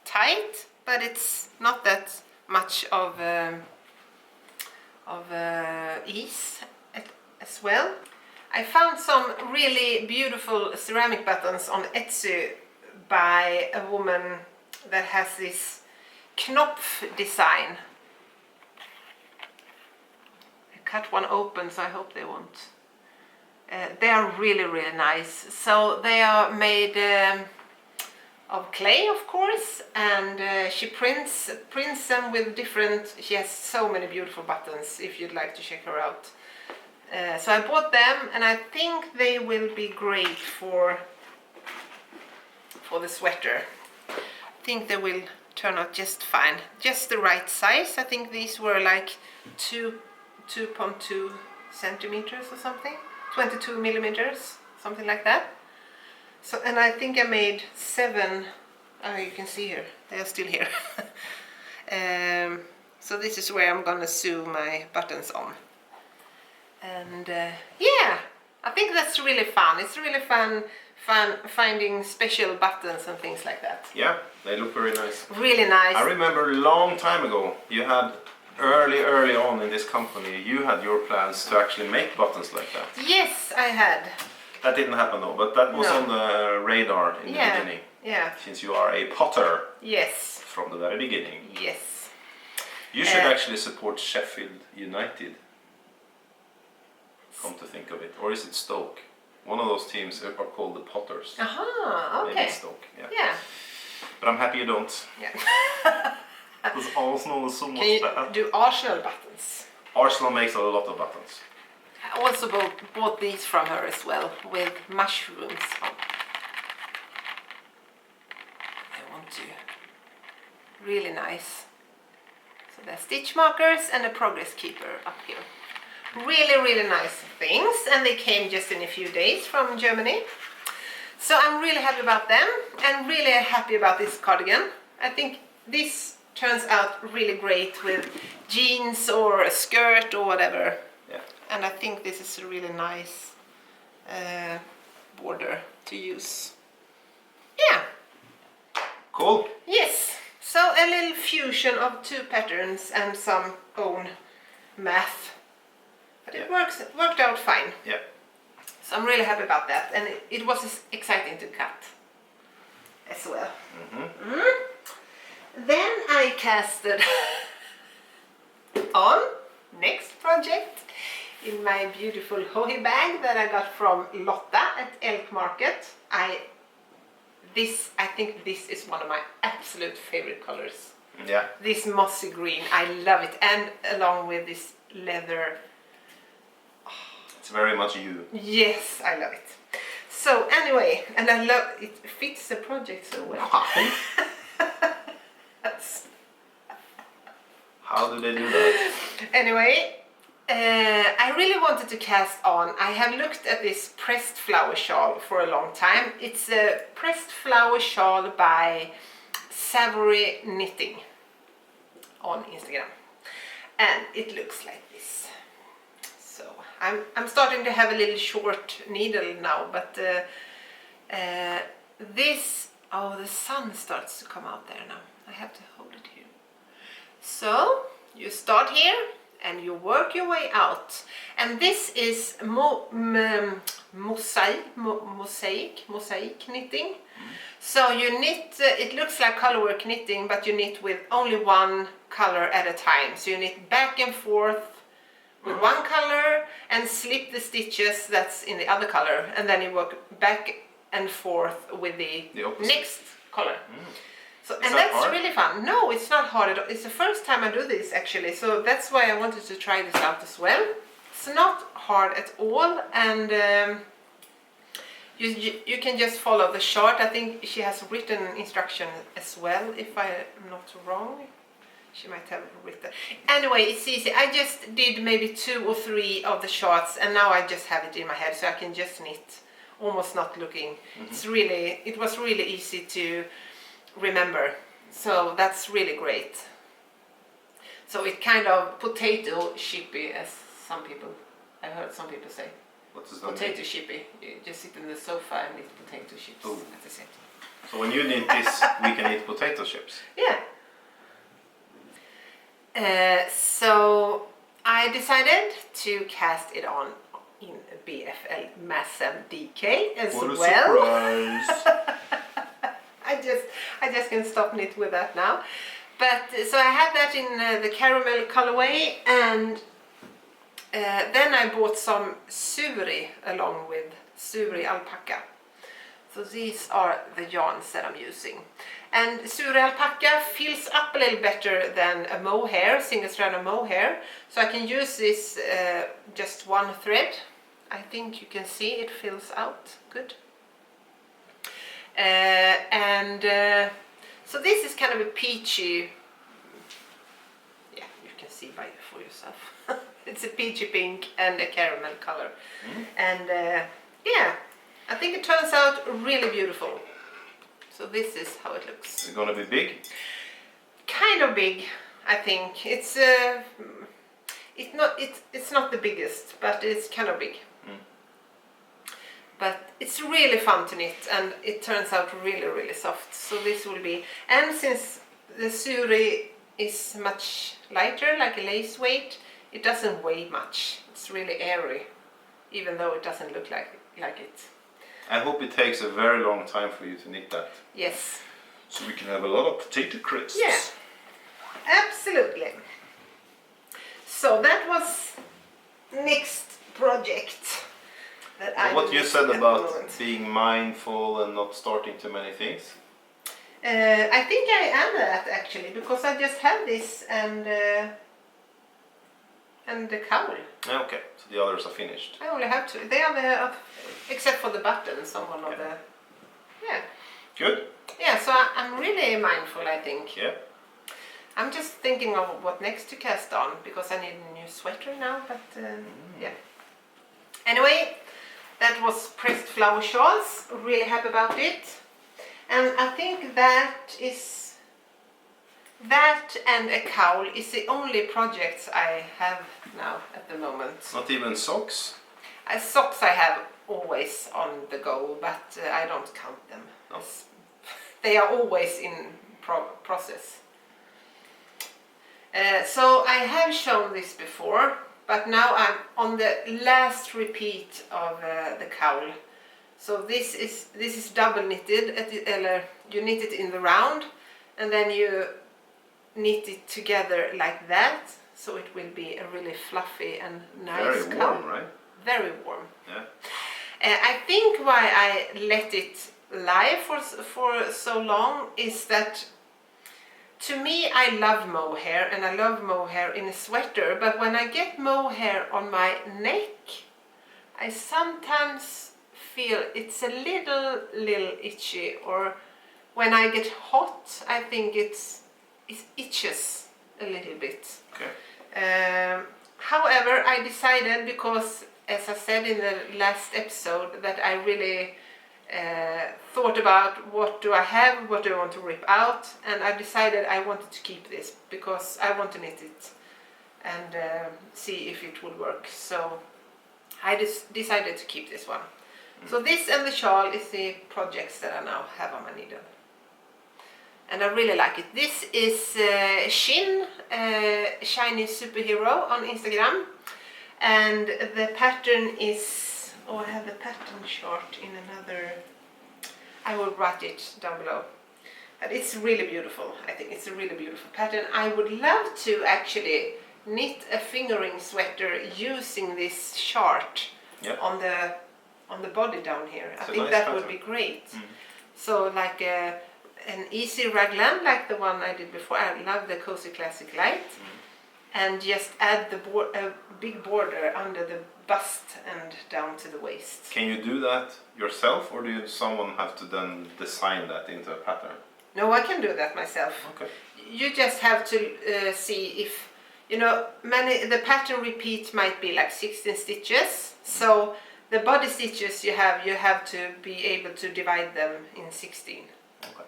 tight, but it's not that much of ease as well. I found some really beautiful ceramic buttons on Etsy by a woman that has this Knopf design. I cut one open, so I hope they won't. They are really nice. So they are made of clay, of course, and she prints them with different. She has so many beautiful buttons. If you'd like to check her out. So I bought them, and I think they will be great for the sweater. I think they will turn out just fine. Just the right size. I think these were like 2.2 centimeters or something. 22 millimeters, something like that. So, and I think I made 7. Oh, you can see here. They are still here. So this is where I'm gonna sew my buttons on. And yeah, I think that's really fun. It's really fun finding special buttons and things like that. Yeah, they look very nice. Really nice. I remember a long time ago, you had early on in this company, you had your plans to actually make buttons like that. Yes, I had. That didn't happen though, but that was on the radar in the beginning. Yeah. Since you are a potter. Yes. From the very beginning. Yes. You should actually support Sheffield United. Come to think of it. Or is it Stoke? One of those teams are called the Potters. Aha, okay. Maybe it's Stoke, yeah. Yeah. But I'm happy you don't. Yeah. Because Arsenal is so much Can you better. do Arsenal buttons? Arsenal makes a lot of buttons. I also bought these from her as well, with mushrooms on. I want to. Really nice. So there's stitch markers and a progress keeper up here. Really nice things, and they came just in a few days from Germany. So I'm really happy about them and really happy about this cardigan. I think this turns out really great with jeans or a skirt or whatever. Yeah. And I think this is a really nice border to use. Yeah. Cool. Yes. So a little fusion of two patterns and some own math. But it worked out fine. Yeah. So I'm really happy about that, and it was exciting to cut as well. Then I casted on next project in my beautiful hohi bag that I got from Lotta at Elk Market. I think this is one of my absolute favorite colors. Yeah. This mossy green, I love it, and along with this leather. It's very much you. Yes, I love it. So anyway, and I love it fits the project so well. How do they do that? Anyway, I really wanted to cast on. I have looked at this pressed flower shawl for a long time. It's a pressed flower shawl by Savory Knitting on Instagram, and it looks like this. So I'm starting to have a little short needle now, but this, oh, the sun starts to come out there now. I have to hold it here. So you start here and you work your way out, and this is mosaic knitting. So you knit, it looks like colorwork knitting, but you knit with only one color at a time. So you knit back and forth with one color and slip the stitches that's in the other color, and then you work back and forth with the next color. So, and that's hard? really fun. No, it's not hard at all. It's the first time I do this actually, so that's why I wanted to try this out as well. It's not hard at all, and you can just follow the chart. I think she has written instruction as well, if I'm not wrong. She might have written. Anyway, it's easy. I just did maybe 2 or 3 of the charts, and now I just have it in my head, so I can just knit, almost not looking. It was really easy to remember, so that's really great. So it kind of potato chippy, as I heard some people say. What does that Potato mean? chippy. You just sit in the sofa and eat potato chips at the same time. So when you knit this, we can eat potato chips. Yeah. So I decided to cast it on in BFL Massive DK as what a well. Surprise! I just can stop knit with that now. But so I had that in the caramel colorway, and then I bought some suri along with suri alpaca. So these are the yarns that I'm using. And suri alpaca fills up a little better than a mohair, single strand of mohair. So I can use this just one thread. I think you can see it fills out good. So this is kind of a peachy, yeah, you can see for yourself. It's a peachy pink and a caramel color. And yeah, I think it turns out really beautiful. So this is how it looks. Is it gonna be big? Kind of big, I think. It's not the biggest, but it's kind of big. But it's really fun to knit, and it turns out really, really soft. So this will be, and since the suri is much lighter, like a lace weight, it doesn't weigh much. It's really airy, even though it doesn't look like it. I hope it takes a very long time for you to knit that. Yes. So we can have a lot of potato crisps. Yeah, absolutely. So that was next project. What you said about being mindful and not starting too many things? I think I am that actually, because I just have this and the cowl. Okay, so the others are finished. I only have 2. They are the, except for the buttons on one of the. Yeah. Good. Yeah, so I'm really mindful, I think. Yeah. I'm just thinking of what next to cast on, because I need a new sweater now, but yeah. Anyway, That was pressed flower shawls. Really happy about it. And I think that and a cowl is the only projects I have now at the moment. Not even socks? Socks I have always on the go, but I don't count them. No. They are always in process. So I have shown this before, but now I'm on the last repeat of the cowl. So this is double knitted. You knit it in the round, and then you knit it together like that, so it will be a really fluffy and nice Very cowl. warm, right? Very warm. Yeah. I think why I let it lie for so long is that, to me, I love mohair, and I love mohair in a sweater, but when I get mohair on my neck, I sometimes feel it's a little itchy, or when I get hot, I think it itches a little bit. Okay. However, I decided, because as I said in the last episode, that I really thought about what do I have, what do I want to rip out, and I decided I wanted to keep this because I want to knit it and see if it would work. So I decided to keep this one. So this and the shawl is the projects that I now have on my needle. And I really like it. This is Shin, Shiny Superhero on Instagram. And the pattern is, I have the pattern chart in another, I will write it down below. But it's really beautiful. I think it's a really beautiful pattern. I would love to actually knit a fingering sweater using this chart on the body down here. I think that would be great. So like an easy raglan like the one I did before. I love the Cozy Classic Light. And just add a big border under the bust and down to the waist. Can you do that yourself, or do someone have to then design that into a pattern? No, I can do that myself. Okay. You just have to see if, the pattern repeat might be like 16 stitches. So the body stitches you have to be able to divide them in 16. Okay.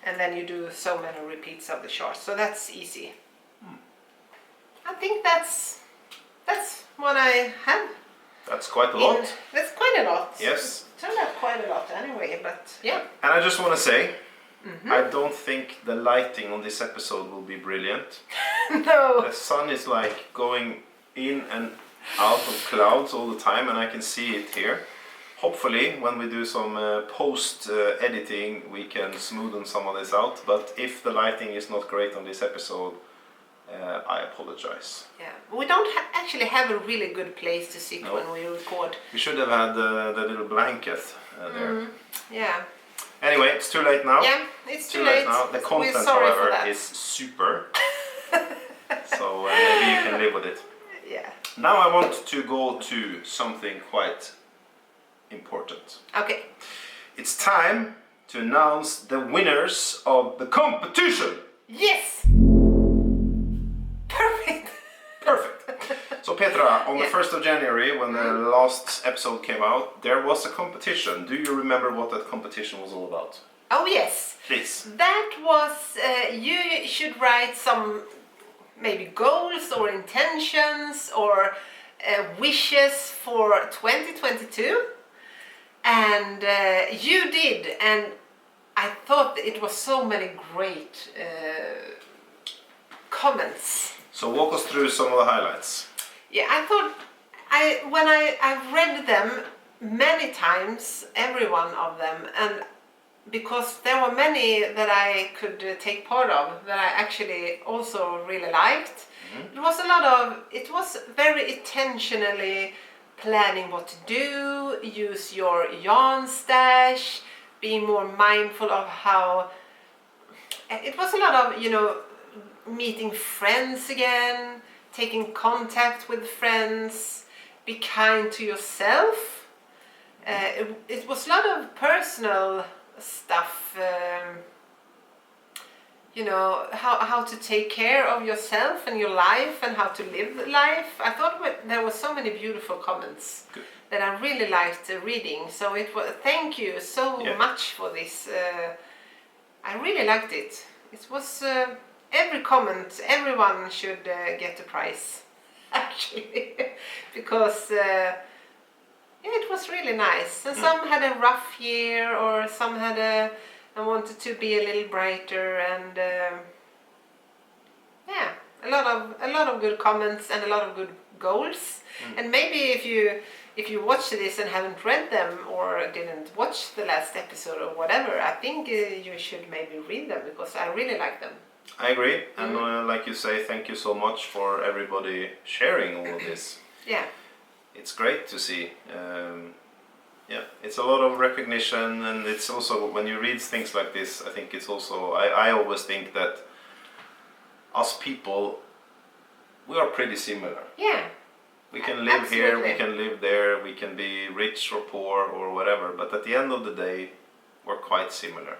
And then you do so many repeats of the short. So that's easy. I think that's what I have. That's quite a lot. That's quite a lot. Yes. It turned out quite a lot anyway, but yeah. And I just want to say, I don't think the lighting on this episode will be brilliant. No. The sun is like going in and out of clouds all the time, and I can see it here. Hopefully, when we do some post editing, we can smoothen some of this out. But if the lighting is not great on this episode, I apologize. Yeah, we don't actually have a really good place to sit when we record. We should have had the little blanket there. Yeah. Anyway, it's too late now. Yeah, it's too late now. The content, however, is super. So maybe you can live with it. Yeah. Now I want to go to something quite important. Okay. It's time to announce the winners of the competition. Yes. Perfect. Perfect. So Petra, on the 1st of January, when the last episode came out, there was a competition. Do you remember what that competition was all about? Oh yes. Please. That was, you should write some maybe goals or intentions or wishes for 2022. And you did, and I thought it was so many great comments. So walk us through some of the highlights. Yeah, I thought when I've read them many times, every one of them, and because there were many that I could take part of that I actually also really liked. It was very intentionally planning what to do, use your yarn stash, be more mindful of how. It was a lot of, meeting friends again, taking contact with friends, be kind to yourself. It was a lot of personal stuff. you know, how to take care of yourself and your life and how to live life. I thought there were so many beautiful comments. Good. That I really liked reading. So it was, thank you so much for this. I really liked it. It was every comment, everyone should get a prize actually, because it was really nice. And some had a rough year, or some had I wanted to be a little brighter, and a lot of good comments and a lot of good goals. And maybe if you watch this and haven't read them or didn't watch the last episode or whatever, I think you should maybe read them, because I really like them. I agree, and like you say, thank you so much for everybody sharing all of this. Yeah. It's great to see. It's a lot of recognition, and it's also, when you read things like this, I think it's also, I always think that us people, we are pretty similar. Yeah. We can live here, Absolutely. we can live there, we can be rich or poor or whatever, but at the end of the day, we're quite similar.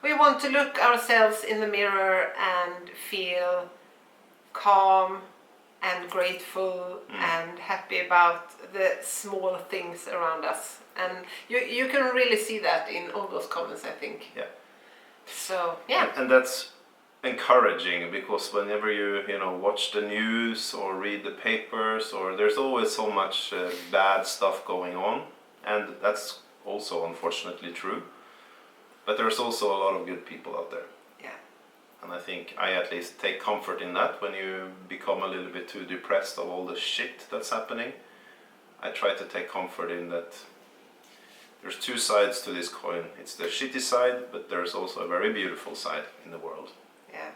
We want to look ourselves in the mirror and feel calm and grateful and happy about the small things around us. And you can really see that in all those comments, I think. Yeah. So, yeah. And that's encouraging, because whenever you watch the news or read the papers, or there's always so much bad stuff going on, and that's also unfortunately true. But there's also a lot of good people out there. Yeah. And I think I at least take comfort in that. When you become a little bit too depressed of all the shit that's happening, I try to take comfort in that there's two sides to this coin. It's the shitty side, but there's also a very beautiful side in the world. Yeah.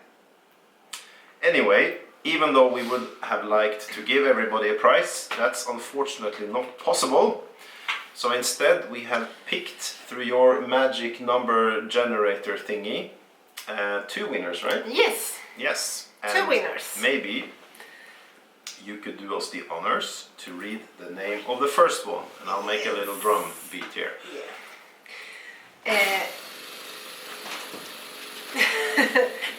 Anyway, even though we would have liked to give everybody a prize, that's unfortunately not possible. So instead we have picked, through your magic number generator thingy, 2 winners, right? Yes. Yes. 2 winners. Maybe you could do us the honors to read the name of the first one, and I'll make a little drum beat here. Yeah.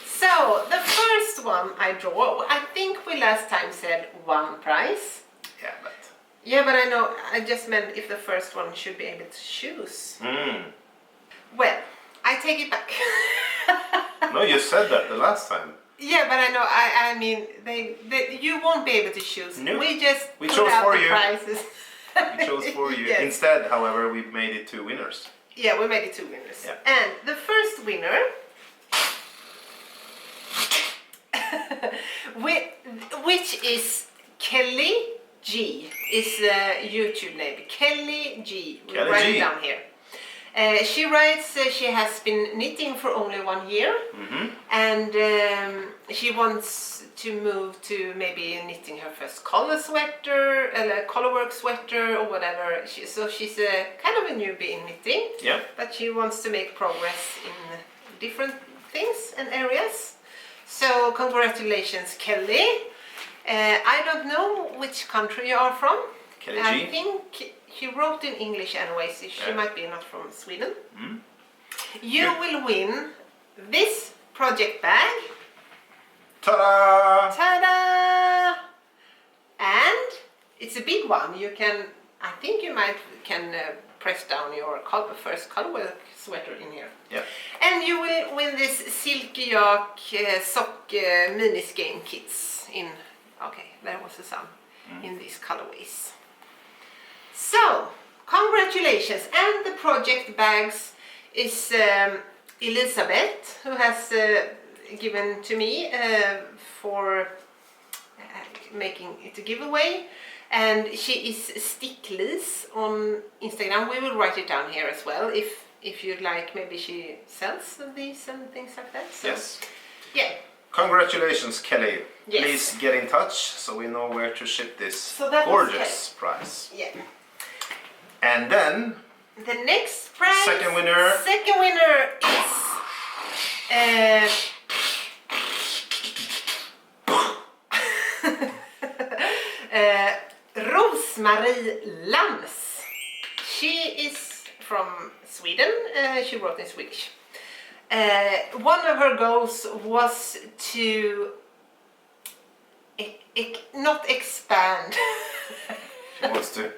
So the first one I draw, I think we last time said 1 prize. Yeah, but I know, I just meant if the first one should be able to choose. Well, I take it back. No, you said that the last time. Yeah, but I know, I mean, you won't be able to choose. No. We just We put chose out for the you. prizes. We chose for you. Yes. Instead, however, we made it 2 winners. Yeah, we made it 2 winners. Yeah. And the first winner, which is Kelly G, is a YouTube name. Kelly G. We Kelly write G. it down here. She writes she has been knitting for only 1 year, and she wants to move to maybe knitting her first collar sweater, collarwork sweater, or whatever. So she's a kind of a newbie in knitting, Yeah. but she wants to make progress in different things and areas. So congratulations, Kelly. I don't know which country you are from. Kelly I G. think she wrote in English anyway, so she might be not from Sweden. You Good. will win this project bag. Ta-da! Ta-da! And it's a big one. You can, I think you can press down your first colorwork sweater in here. Yeah. And you will win this Silky Yak sock mini skein kits in, okay, there was the sun, in these colorways. So, congratulations. And the project bags is Elisabeth, who has given to me for making it a giveaway. And she is Sticklis on Instagram. We will write it down here as well if you'd like. Maybe she sells these and things like that. So, Yes. yeah. Congratulations, Kelly. Yes. Please get in touch so we know where to ship this So that was gorgeous prize. Yeah. And then The next prize. Second winner. Second winner is Rosmarie Lams. She is from Sweden. She wrote in Swedish. one of her goals was to not expand. She wants to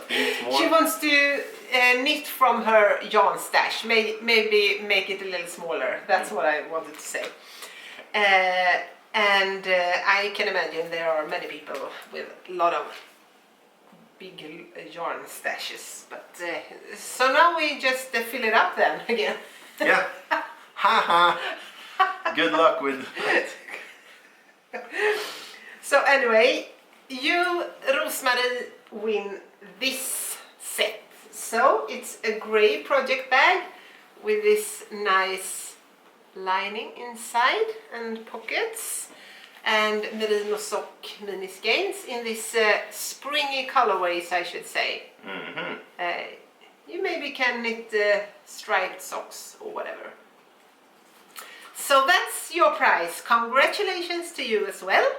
eat more. She wants to knit from her yarn stash, maybe make it a little smaller. That's what I wanted to say. And I can imagine there are many people with a lot of big yarn stashes. But so now we just fill it up then again. Yeah. Ha ha. Good luck with that. So anyway, you, Rosmarie, win this set. So it's a grey project bag with this nice lining inside and pockets, and merino sock mini skeins in this springy colorways, I should say. You maybe can knit striped socks or whatever. So that's your prize. Congratulations to you as well.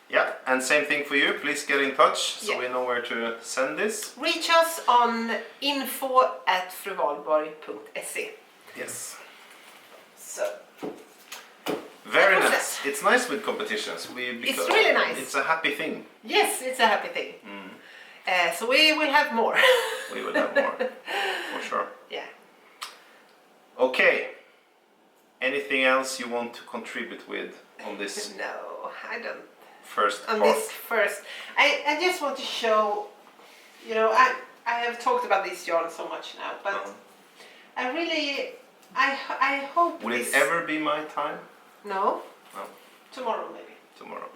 Yeah, and same thing for you. Please get in touch so Yeah. we know where to send this. Reach us on info@fruvalborg.se. Yes. So Very That was nice. It's nice with competitions. It's really nice. It's a happy thing. yes, it's a happy thing. So we will have more. We will have more, for sure. Yeah. Okay. Anything else you want to contribute with on this No, I don't. first On part? this first, I just want to show. You know, I have talked about this yarn so much now, but I really, I hope. Will this... it ever be my time? No. No. Tomorrow maybe. Tomorrow.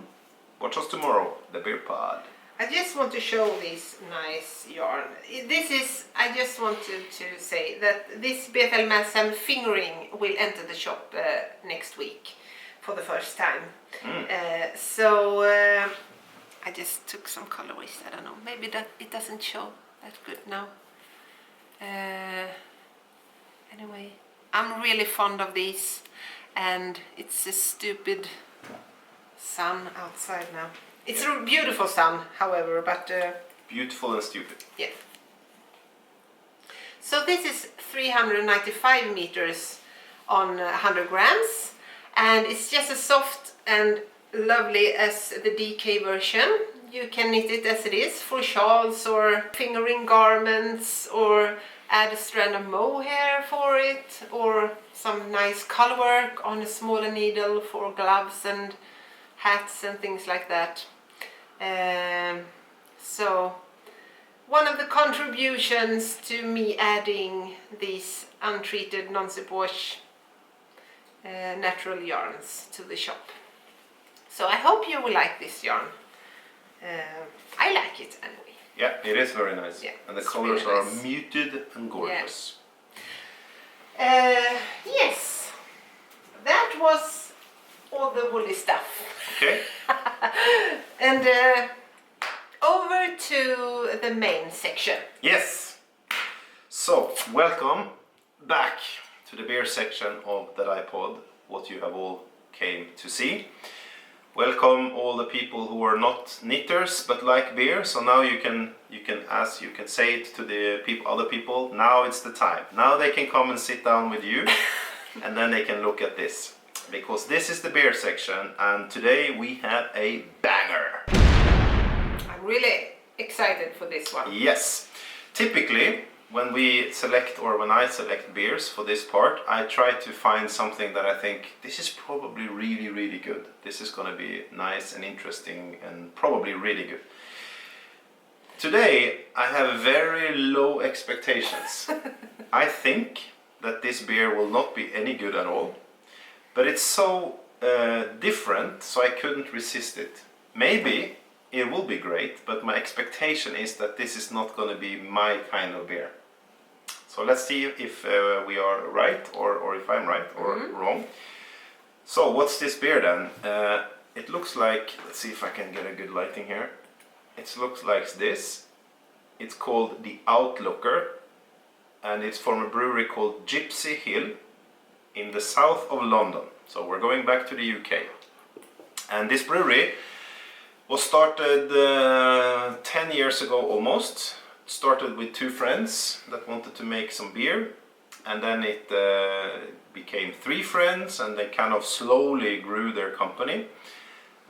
Watch us tomorrow, the beer pod. I just want to show this nice yarn. This is, I just wanted to say that this BFL Massam fingering will enter the shop next week for the first time. So I just took some colorways, I don't know, maybe that it doesn't show that good now. Anyway, I'm really fond of these, and it's a stupid sun outside now. It's a beautiful sun, however, but Beautiful and stupid. yeah. So this is 395 meters on 100 grams, and it's just as soft and lovely as the DK version. You can knit it as it is for shawls or fingering garments, or add a strand of mohair for it, or some nice color work on a smaller needle for gloves and hats and things like that. So one of the contributions to me adding these untreated non-superwash natural yarns to the shop. So I hope you will like this yarn. I like it anyway. Yeah, it is very nice. Yeah, And the it's colors really are nice. muted and gorgeous. Yes, that was all the woolly stuff. Okay. And over to the main section. Yes. So, welcome back to the beer section of the Dyepod, what you have all came to see. Welcome all the people who are not knitters but like beer. So now you can say it to the other people. Now it's the time. Now they can come and sit down with you, and then they can look at this, because this is the beer section, and today we have a banger. I'm really excited for this one. Yes. Typically, when I select beers for this part, I try to find something that I think this is probably really, really good. This is going to be nice and interesting and probably really good. Today, I have very low expectations. I think that this beer will not be any good at all, but it's so different, so I couldn't resist it. Maybe it will be great, but my expectation is that this is not going to be my kind of beer. So let's see if we are right, or if I'm right or wrong. So what's this beer then? It looks like, let's see if I can get a good lighting here. It looks like this. It's called the Outlooker, and it's from a brewery called Gypsy Hill in the south of London. So we're going back to the UK. And this brewery was started 10 years ago almost. Started with two friends that wanted to make some beer, and then it became 3 friends, and they kind of slowly grew their company.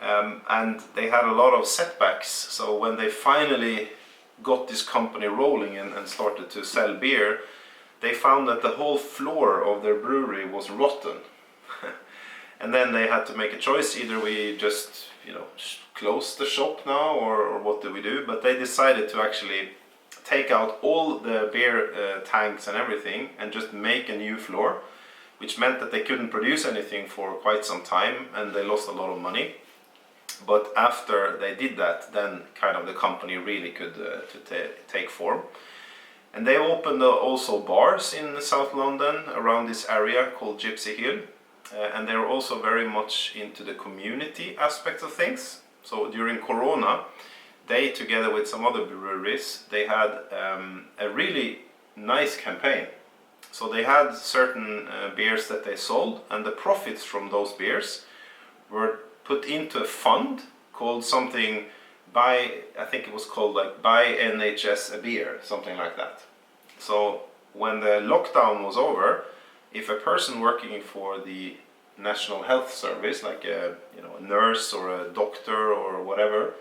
And they had a lot of setbacks, so when they finally got this company rolling and started to sell beer, they found that the whole floor of their brewery was rotten. And then they had to make a choice: either we just, close the shop now, or what do we do? But they decided to actually take out all the beer tanks and everything and just make a new floor, which meant that they couldn't produce anything for quite some time, and they lost a lot of money. But after they did that, then kind of the company really could take form. And they opened also bars in South London around this area called Gypsy Hill. And they're also very much into the community aspect of things. So during Corona, they, together with some other breweries, they had a really nice campaign. So they had certain beers that they sold, and the profits from those beers were put into a fund called something I think it was called like Buy NHS a Beer, something like that. So when the lockdown was over, if a person working for the National Health Service, like a nurse or a doctor or whatever,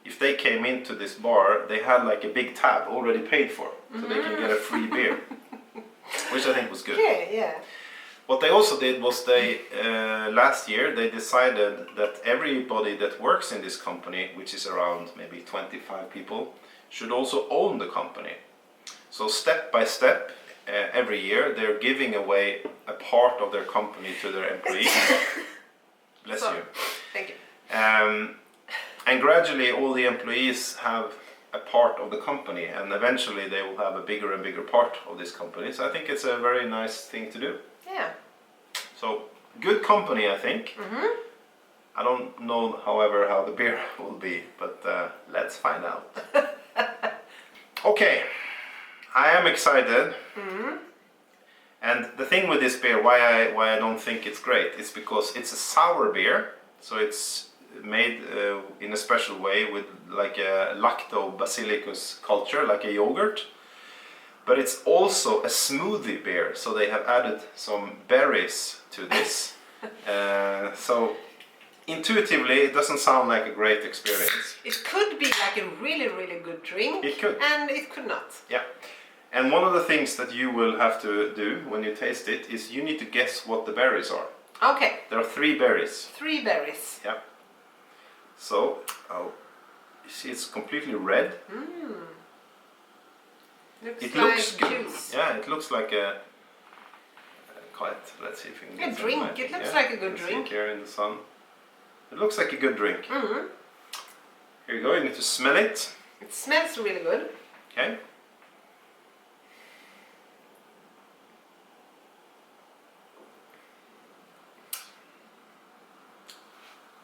if they came into this bar, they had like a big tab already paid for, so they can get a free beer, which I think was good. Yeah. What they also did was last year they decided that everybody that works in this company, which is around maybe 25 people, should also own the company. So step by step, every year they're giving away a part of their company to their employees. Bless you. Thank you. And gradually all the employees have a part of the company, and eventually they will have a bigger and bigger part of this company. So I think it's a very nice thing to do. Yeah. So good company, I think. I don't know, however, how the beer will be, but let's find out. Okay, I am excited. And the thing with this beer, why I don't think it's great, is because it's a sour beer. So it's made in a special way with like a lactobacillus culture, like a yogurt. But it's also a smoothie beer, so they have added some berries to this. So intuitively, it doesn't sound like a great experience. It could be like a really, really good drink. It could. And it could not. Yeah. And one of the things that you will have to do when you taste it is you need to guess what the berries are. Okay. There are 3 berries. 3 berries. Yeah. So, you see it's completely red. Looks It like looks good. juice. Yeah, it looks like a let's see if we can get A some drink. light. It looks Yeah, like a good you can see drink. it here in the sun. It looks like a good drink. Here you go. You need to smell it. It smells really good. Okay.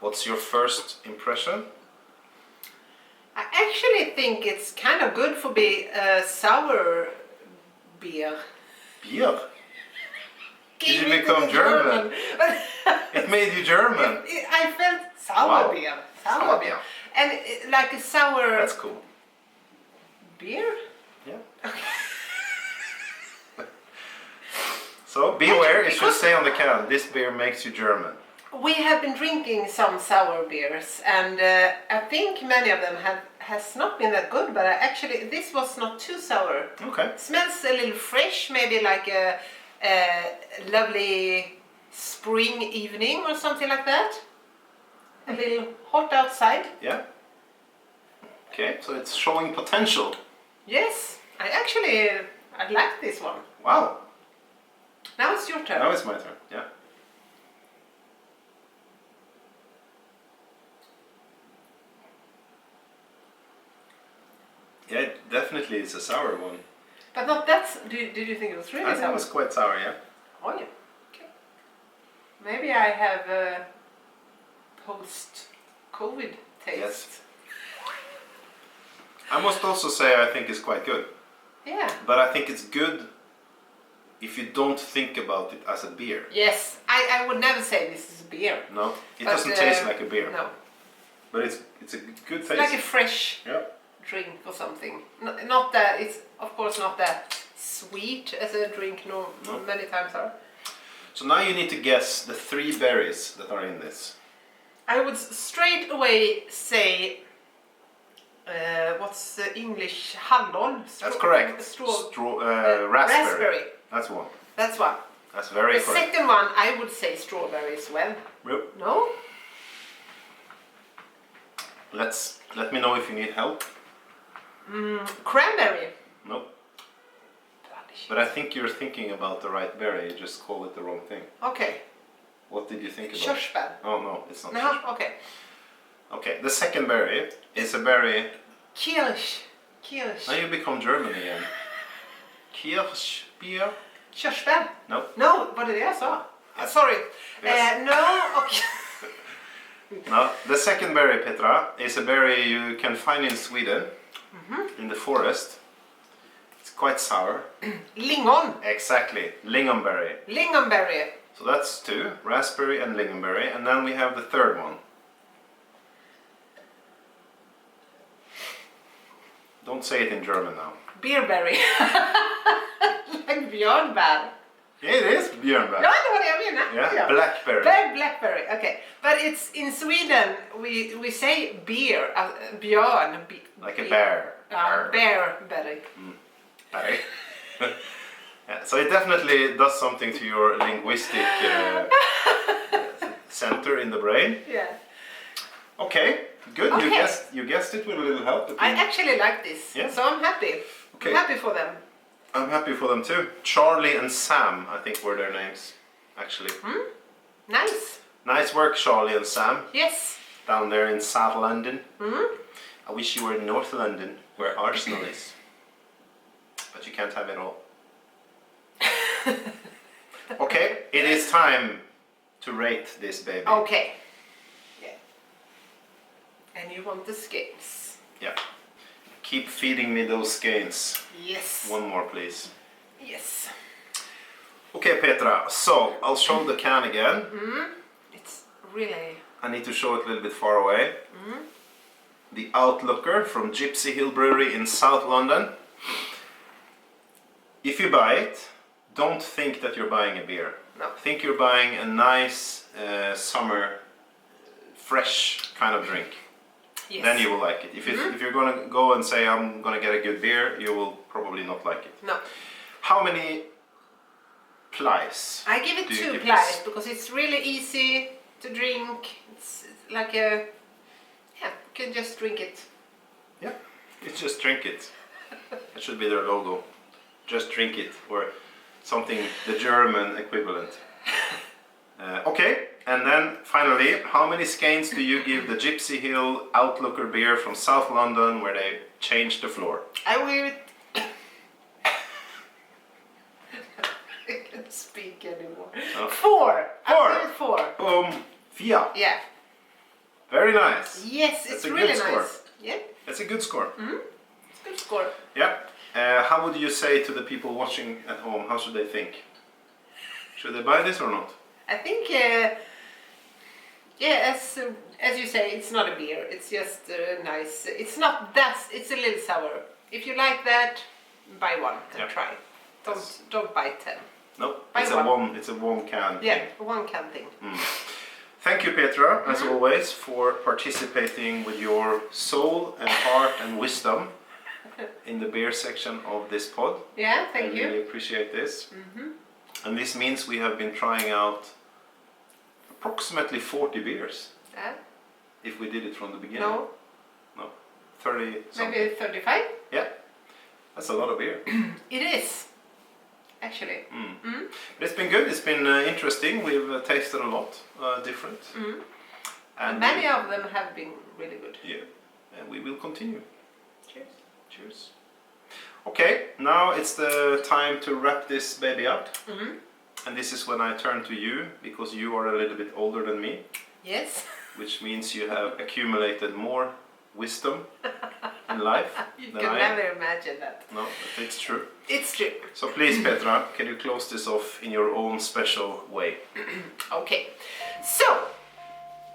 What's your first impression? I actually think it's kind of good for be sour beer. Beer? Did you Give me become the German? It made you German. I felt sour Wow. beer. Sour beer. And like a sour That's cool. beer? Yeah. So beware, it should say on the can, this beer makes you German. We have been drinking some sour beers, and I think many of them has not been that good, but actually this was not too sour. Okay. It smells a little fresh, maybe like a lovely spring evening or something like that. A little hot outside. Yeah. Okay, so it's showing potential. Yes, I like this one. Wow. Now it's your turn. Now it's my turn, yeah. Yeah, it definitely is a sour one. But not that. Did you think it was really I think sour? it was quite sour, yeah. Oh yeah. Okay. Maybe I have a post-COVID taste. Yes. I must also say I think it's quite good. Yeah. But I think it's good if you don't think about it as a beer. Yes. I would never say this is beer. No, it But, doesn't taste like a beer. No. But it's a good taste. Like a fresh Yeah. drink or something. Not that. It's of course not that sweet as a drink no. Many times are. So now you need to guess the 3 berries that are in this. I would straight away say, what's the English? Hallon? That's correct. Raspberry. That's one. That's one. That's very The correct. second one, I would say strawberry as well. Yep. No? Let me know if you need help. Cranberry. Nope. But I think you're thinking about the right berry. You just call it the wrong thing. Okay. What did you think about? Körsbär. Oh no, it's not. No, Körsbär. okay. Okay, the second berry is a berry. Kirsch. Now you become German again. Kirschbier? Körsbär. No. No, vad är det jag sa? Sorry. Yes. No, okay. No, the second berry, Petra, is a berry you can find in Sweden, in the forest. It's quite sour. Lingon. Exactly, lingonberry. Lingonberry. So that's 2, raspberry and lingonberry, and then we have the third one. Don't say it in German now. Beerberry. Like björnbär. Yeah, it is björnbär. Ja, det var det jag menade. Yeah, blackberry. Blackberry, okay. But it's in Sweden, we say beer, björn. Like a bear. Bearberry. Berry. Yeah, so it definitely does something to your linguistic center in the brain. Yeah. Okay, good. Okay. You guessed it with a little help. I actually like this, Yeah. so I'm happy. Okay. I'm happy for them. I'm happy for them too. Charlie and Sam, I think, were their names, actually. Nice. Nice work, Charlie and Sam, Yes. down there in South London. I wish you were in North London, where Arsenal is. But you can't have it all. Okay, it is time to rate this baby. Okay. Yeah. And you want the scales. Yeah. Keep feeding me those skeins. Yes. One more, please. Yes. Okay, Petra, so I'll show the can again. It's really... I need to show it a little bit far away. The Outlooker from Gypsy Hill Brewery in South London. If you buy it, don't think that you're buying a beer. No. Think you're buying a nice summer, fresh kind of drink. Yes. Then you will like it. If you're gonna go and say I'm gonna get a good beer, you will probably not like it. No. How many plies? I give it do you 2 give plies this? because it's really easy to drink. It's like a... Yeah, you can just drink it. Yeah, it's just drink it. That should be their logo. Just drink it, or something, the German equivalent. Okay, and then finally, how many skeins do you give the Gypsy Hill Outlooker beer from South London where they changed the floor? I will... I can't speak anymore. Oh. 4. I'll give it 4. Fia. Yeah. Very nice. Yes, That's it's a really good score. nice. Yeah, That's a good score. it's a good score. Yeah. How would you say to the people watching at home, how should they think? Should they buy this or not? I think, yeah, as you say, it's not a beer. It's just nice. It's not that. It's a little sour. If you like that, buy one and Yeah. try. Don't buy 10. No, Buy it's one. It's a one can. Yeah, thing. one can thing. Thank you, Petra, as always, for participating with your soul and heart and wisdom in the beer section of this pod. Yeah, thank I you. really appreciate this. And this means we have been trying out approximately 40 beers, if we did it from the beginning. No, 30 something. maybe 35. Yeah, that's a lot of beer. It is, actually. But it's been good, it's been interesting. We've tasted a lot different. And Many of them have been really good. Yeah, and we will continue. Cheers. Cheers. Okay, now it's the time to wrap this baby up. And this is when I turn to you, because you are a little bit older than me, Yes. which means you have accumulated more wisdom in life You than can I never imagine that. No, but it's true. It's true. So please, Petra, can you close this off in your own special way? Okay, so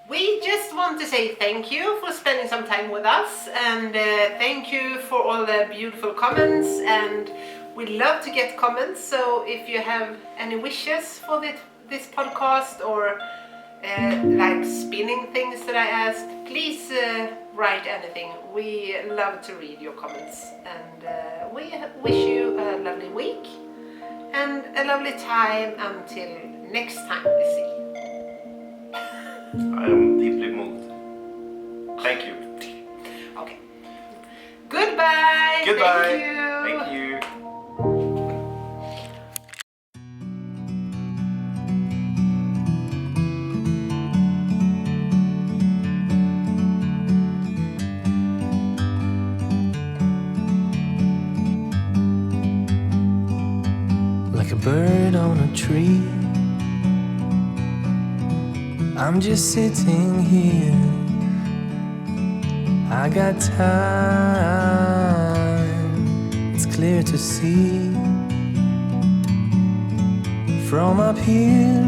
we just want to say thank you for spending some time with us, and thank you for all the beautiful comments, and We love to get comments, so if you have any wishes for this podcast or like spinning things that I asked, please write anything. We love to read your comments, and we wish you a lovely week and a lovely time until next time we see. I am deeply moved. Thank you. Okay. Goodbye. Goodbye. Thank you. Thank you. Like a bird on a tree, I'm just sitting here. I got time, it's clear to see. From up here